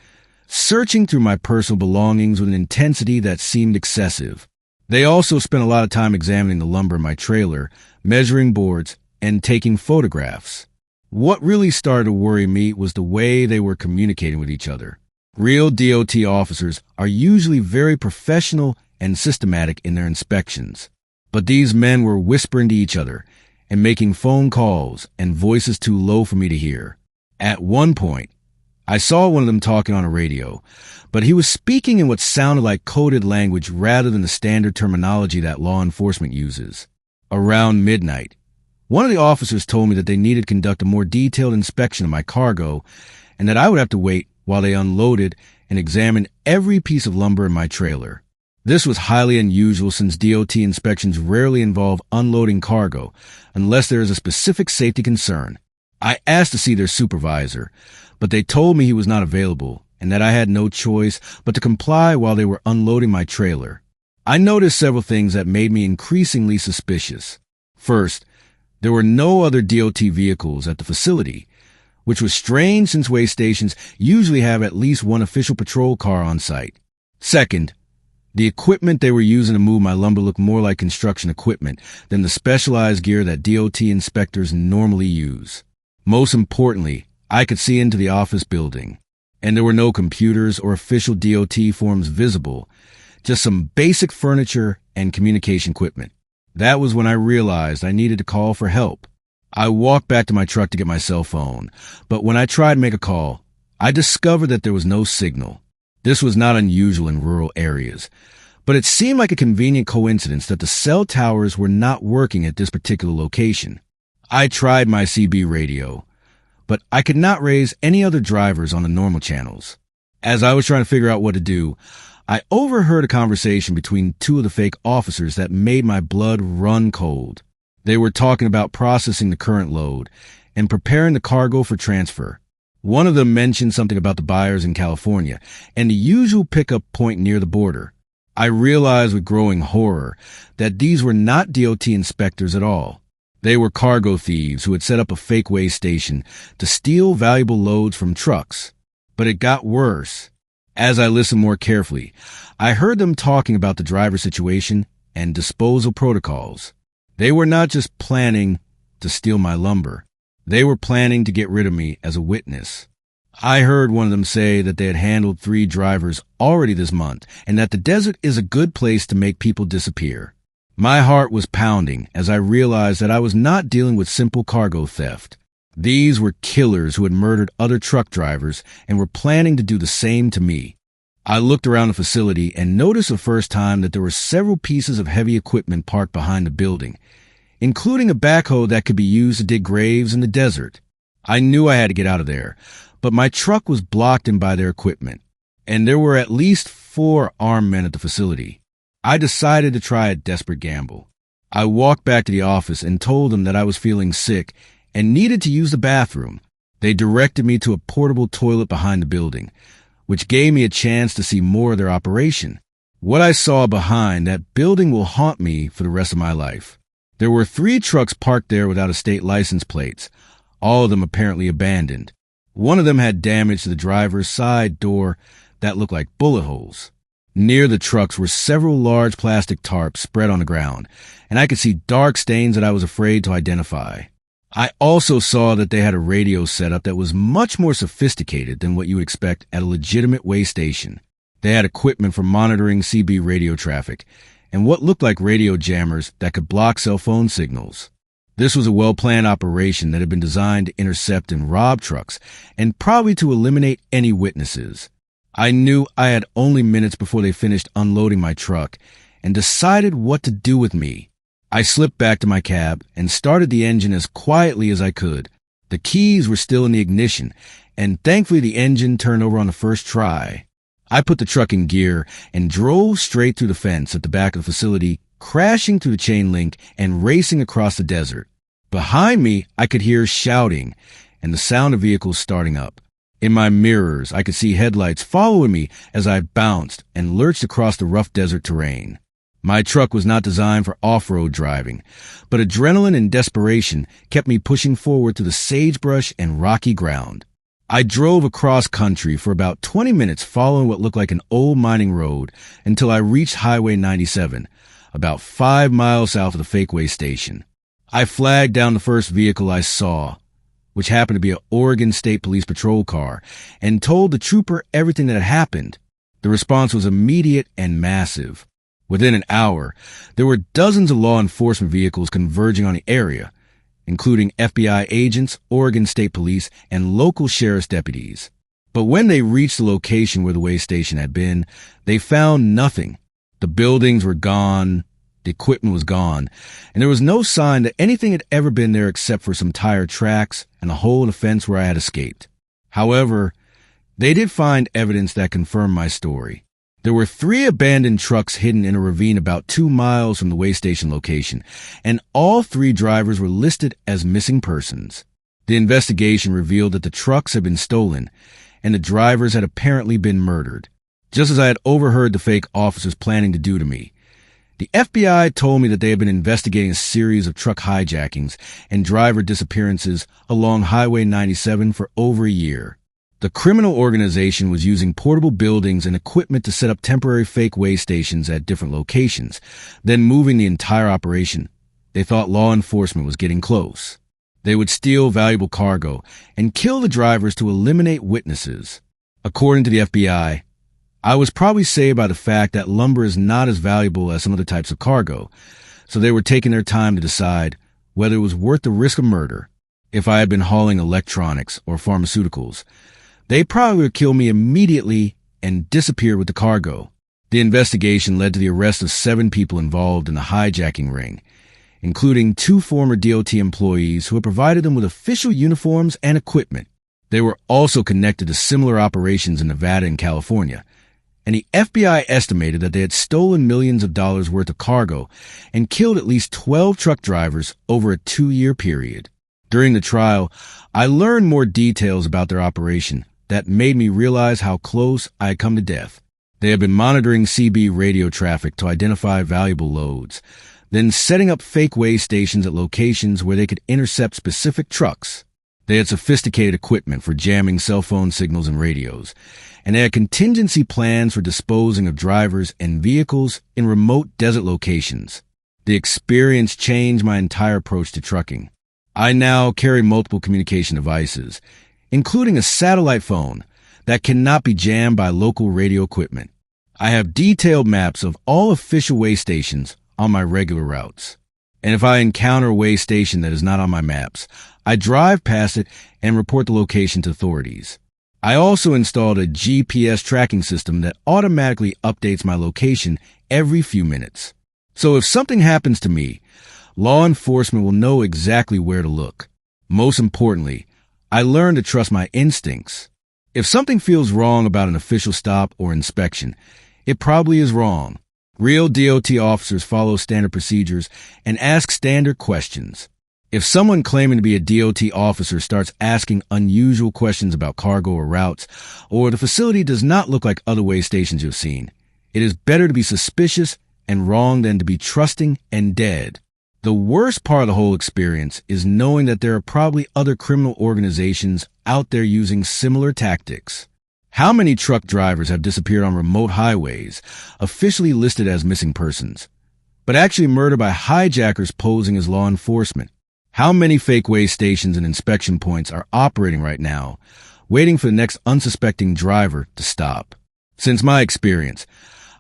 Speaker 1: searching through my personal belongings with an intensity that seemed excessive. They also spent a lot of time examining the lumber in my trailer, measuring boards, and taking photographs. What really started to worry me was the way they were communicating with each other. Real DOT officers are usually very professional and systematic in their inspections, but these men were whispering to each other and making phone calls and voices too low for me to hear. At one point, I saw one of them talking on a radio, but he was speaking in what sounded like coded language rather than the standard terminology that law enforcement uses. Around midnight, one of the officers told me that they needed to conduct a more detailed inspection of my cargo and that I would have to wait while they unloaded and examined every piece of lumber in my trailer. This was highly unusual since DOT inspections rarely involve unloading cargo unless there is a specific safety concern. I asked to see their supervisor, but they told me he was not available and that I had no choice but to comply while they were unloading my trailer. I noticed several things that made me increasingly suspicious. First, there were no other DOT vehicles at the facility, which was strange since way stations usually have at least one official patrol car on site. Second, the equipment they were using to move my lumber looked more like construction equipment than the specialized gear that DOT inspectors normally use. Most importantly, I could see into the office building, and there were no computers or official DOT forms visible, just some basic furniture and communication equipment. That was when I realized I needed to call for help. I walked back to my truck to get my cell phone, but when I tried to make a call, I discovered that there was no signal. This was not unusual in rural areas, but it seemed like a convenient coincidence that the cell towers were not working at this particular location. I tried my CB radio, but I could not raise any other drivers on the normal channels. As I was trying to figure out what to do, I overheard a conversation between two of the fake officers that made my blood run cold. They were talking about processing the current load and preparing the cargo for transfer. One of them mentioned something about the buyers in California and the usual pickup point near the border. I realized with growing horror that these were not DOT inspectors at all. They were cargo thieves who had set up a fake weigh station to steal valuable loads from trucks. But it got worse. As I listened more carefully, I heard them talking about the driver situation and disposal protocols. They were not just planning to steal my lumber. They were planning to get rid of me as a witness. I heard one of them say that they had handled 3 drivers already this month and that the desert is a good place to make people disappear. My heart was pounding as I realized that I was not dealing with simple cargo theft. These were killers who had murdered other truck drivers and were planning to do the same to me. I looked around the facility and noticed the first time that there were several pieces of heavy equipment parked behind the building, including a backhoe that could be used to dig graves in the desert. I knew I had to get out of there, but my truck was blocked in by their equipment, and there were at least 4 armed men at the facility. I decided to try a desperate gamble. I walked back to the office and told them that I was feeling sick and needed to use the bathroom. They directed me to a portable toilet behind the building, which gave me a chance to see more of their operation. What I saw behind that building will haunt me for the rest of my life. There were 3 trucks parked there without state license plates, all of them apparently abandoned. One of them had damage to the driver's side door that looked like bullet holes. Near the trucks were several large plastic tarps spread on the ground, and I could see dark stains that I was afraid to identify. I also saw that they had a radio setup that was much more sophisticated than what you would expect at a legitimate weigh station. They had equipment for monitoring CB radio traffic and what looked like radio jammers that could block cell phone signals. This was a well-planned operation that had been designed to intercept and rob trucks and probably to eliminate any witnesses. I knew I had only minutes before they finished unloading my truck and decided what to do with me. I slipped back to my cab and started the engine as quietly as I could. The keys were still in the ignition, and thankfully the engine turned over on the first try. I put the truck in gear and drove straight through the fence at the back of the facility, crashing through the chain link and racing across the desert. Behind me, I could hear shouting and the sound of vehicles starting up. In my mirrors, I could see headlights following me as I bounced and lurched across the rough desert terrain. My truck was not designed for off-road driving, but adrenaline and desperation kept me pushing forward through the sagebrush and rocky ground. I drove across country for about 20 minutes following what looked like an old mining road until I reached Highway 97, about 5 miles south of the fake weigh station. I flagged down the first vehicle I saw, which happened to be an Oregon State Police patrol car, and told the trooper everything that had happened. The response was immediate and massive. Within an hour, there were dozens of law enforcement vehicles converging on the area, including FBI agents, Oregon State Police, and local sheriff's deputies. But when they reached the location where the weigh station had been, they found nothing. The buildings were gone, the equipment was gone, and there was no sign that anything had ever been there except for some tire tracks and a hole in the fence where I had escaped. However, they did find evidence that confirmed my story. There were 3 abandoned trucks hidden in a ravine about 2 miles from the weigh station location, and all 3 drivers were listed as missing persons. The investigation revealed that the trucks had been stolen, and the drivers had apparently been murdered, just as I had overheard the fake officers planning to do to me. The FBI told me that they had been investigating a series of truck hijackings and driver disappearances along Highway 97 for over a year. The criminal organization was using portable buildings and equipment to set up temporary fake weigh stations at different locations, then moving the entire operation. They thought law enforcement was getting close. They would steal valuable cargo and kill the drivers to eliminate witnesses. According to the FBI, I was probably saved by the fact that lumber is not as valuable as some other types of cargo, so they were taking their time to decide whether it was worth the risk of murder. If I had been hauling electronics or pharmaceuticals, they probably would kill me immediately and disappear with the cargo. The investigation led to the arrest of 7 people involved in the hijacking ring, including 2 former DOT employees who had provided them with official uniforms and equipment. They were also connected to similar operations in Nevada and California, and the FBI estimated that they had stolen millions of dollars worth of cargo and killed at least 12 truck drivers over a 2-year period. During the trial, I learned more details about their operation that made me realize how close I had come to death. They had been monitoring CB radio traffic to identify valuable loads, then setting up fake weigh stations at locations where they could intercept specific trucks. They had sophisticated equipment for jamming cell phone signals and radios, and they had contingency plans for disposing of drivers and vehicles in remote desert locations. The experience changed my entire approach to trucking. I now carry multiple communication devices, including a satellite phone that cannot be jammed by local radio equipment. I have detailed maps of all official weigh stations on my regular routes. And if I encounter a weigh station that is not on my maps, I drive past it and report the location to authorities. I also installed a GPS tracking system that automatically updates my location every few minutes. So if something happens to me, law enforcement will know exactly where to look. Most importantly, I learned to trust my instincts. If something feels wrong about an official stop or inspection, it probably is wrong. Real DOT officers follow standard procedures and ask standard questions. If someone claiming to be a DOT officer starts asking unusual questions about cargo or routes, or the facility does not look like other weigh stations you've seen, it is better to be suspicious and wrong than to be trusting and dead. The worst part of the whole experience is knowing that there are probably other criminal organizations out there using similar tactics. How many truck drivers have disappeared on remote highways, officially listed as missing persons, but actually murdered by hijackers posing as law enforcement? How many fake weigh stations and inspection points are operating right now, waiting for the next unsuspecting driver to stop? Since my experience,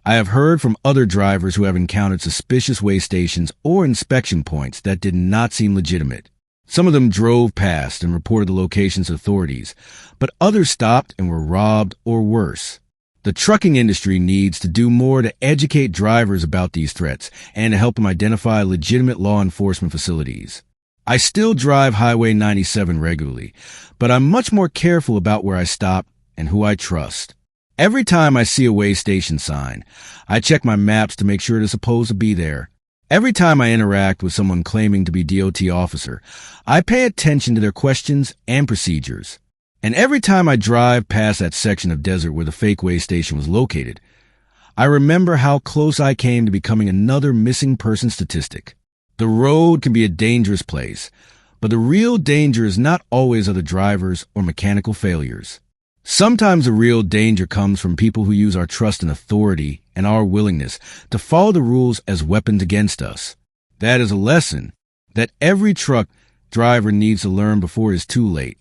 Speaker 1: I have heard from other drivers who have encountered suspicious weigh stations or inspection points that did not seem legitimate. Some of them drove past and reported the locations to authorities, but others stopped and were robbed or worse. The trucking industry needs to do more to educate drivers about these threats and to help them identify legitimate law enforcement facilities. I still drive Highway 97 regularly, but I'm much more careful about where I stop and who I trust. Every time I see a weigh station sign, I check my maps to make sure it is supposed to be there. Every time I interact with someone claiming to be DOT officer, I pay attention to their questions and procedures. And every time I drive past that section of desert where the fake weigh station was located, I remember how close I came to becoming another missing person statistic. The road can be a dangerous place, but the real danger is not always other drivers or mechanical failures. Sometimes the real danger comes from people who use our trust in authority and our willingness to follow the rules as weapons against us. That is a lesson that every truck driver needs to learn before it is too late.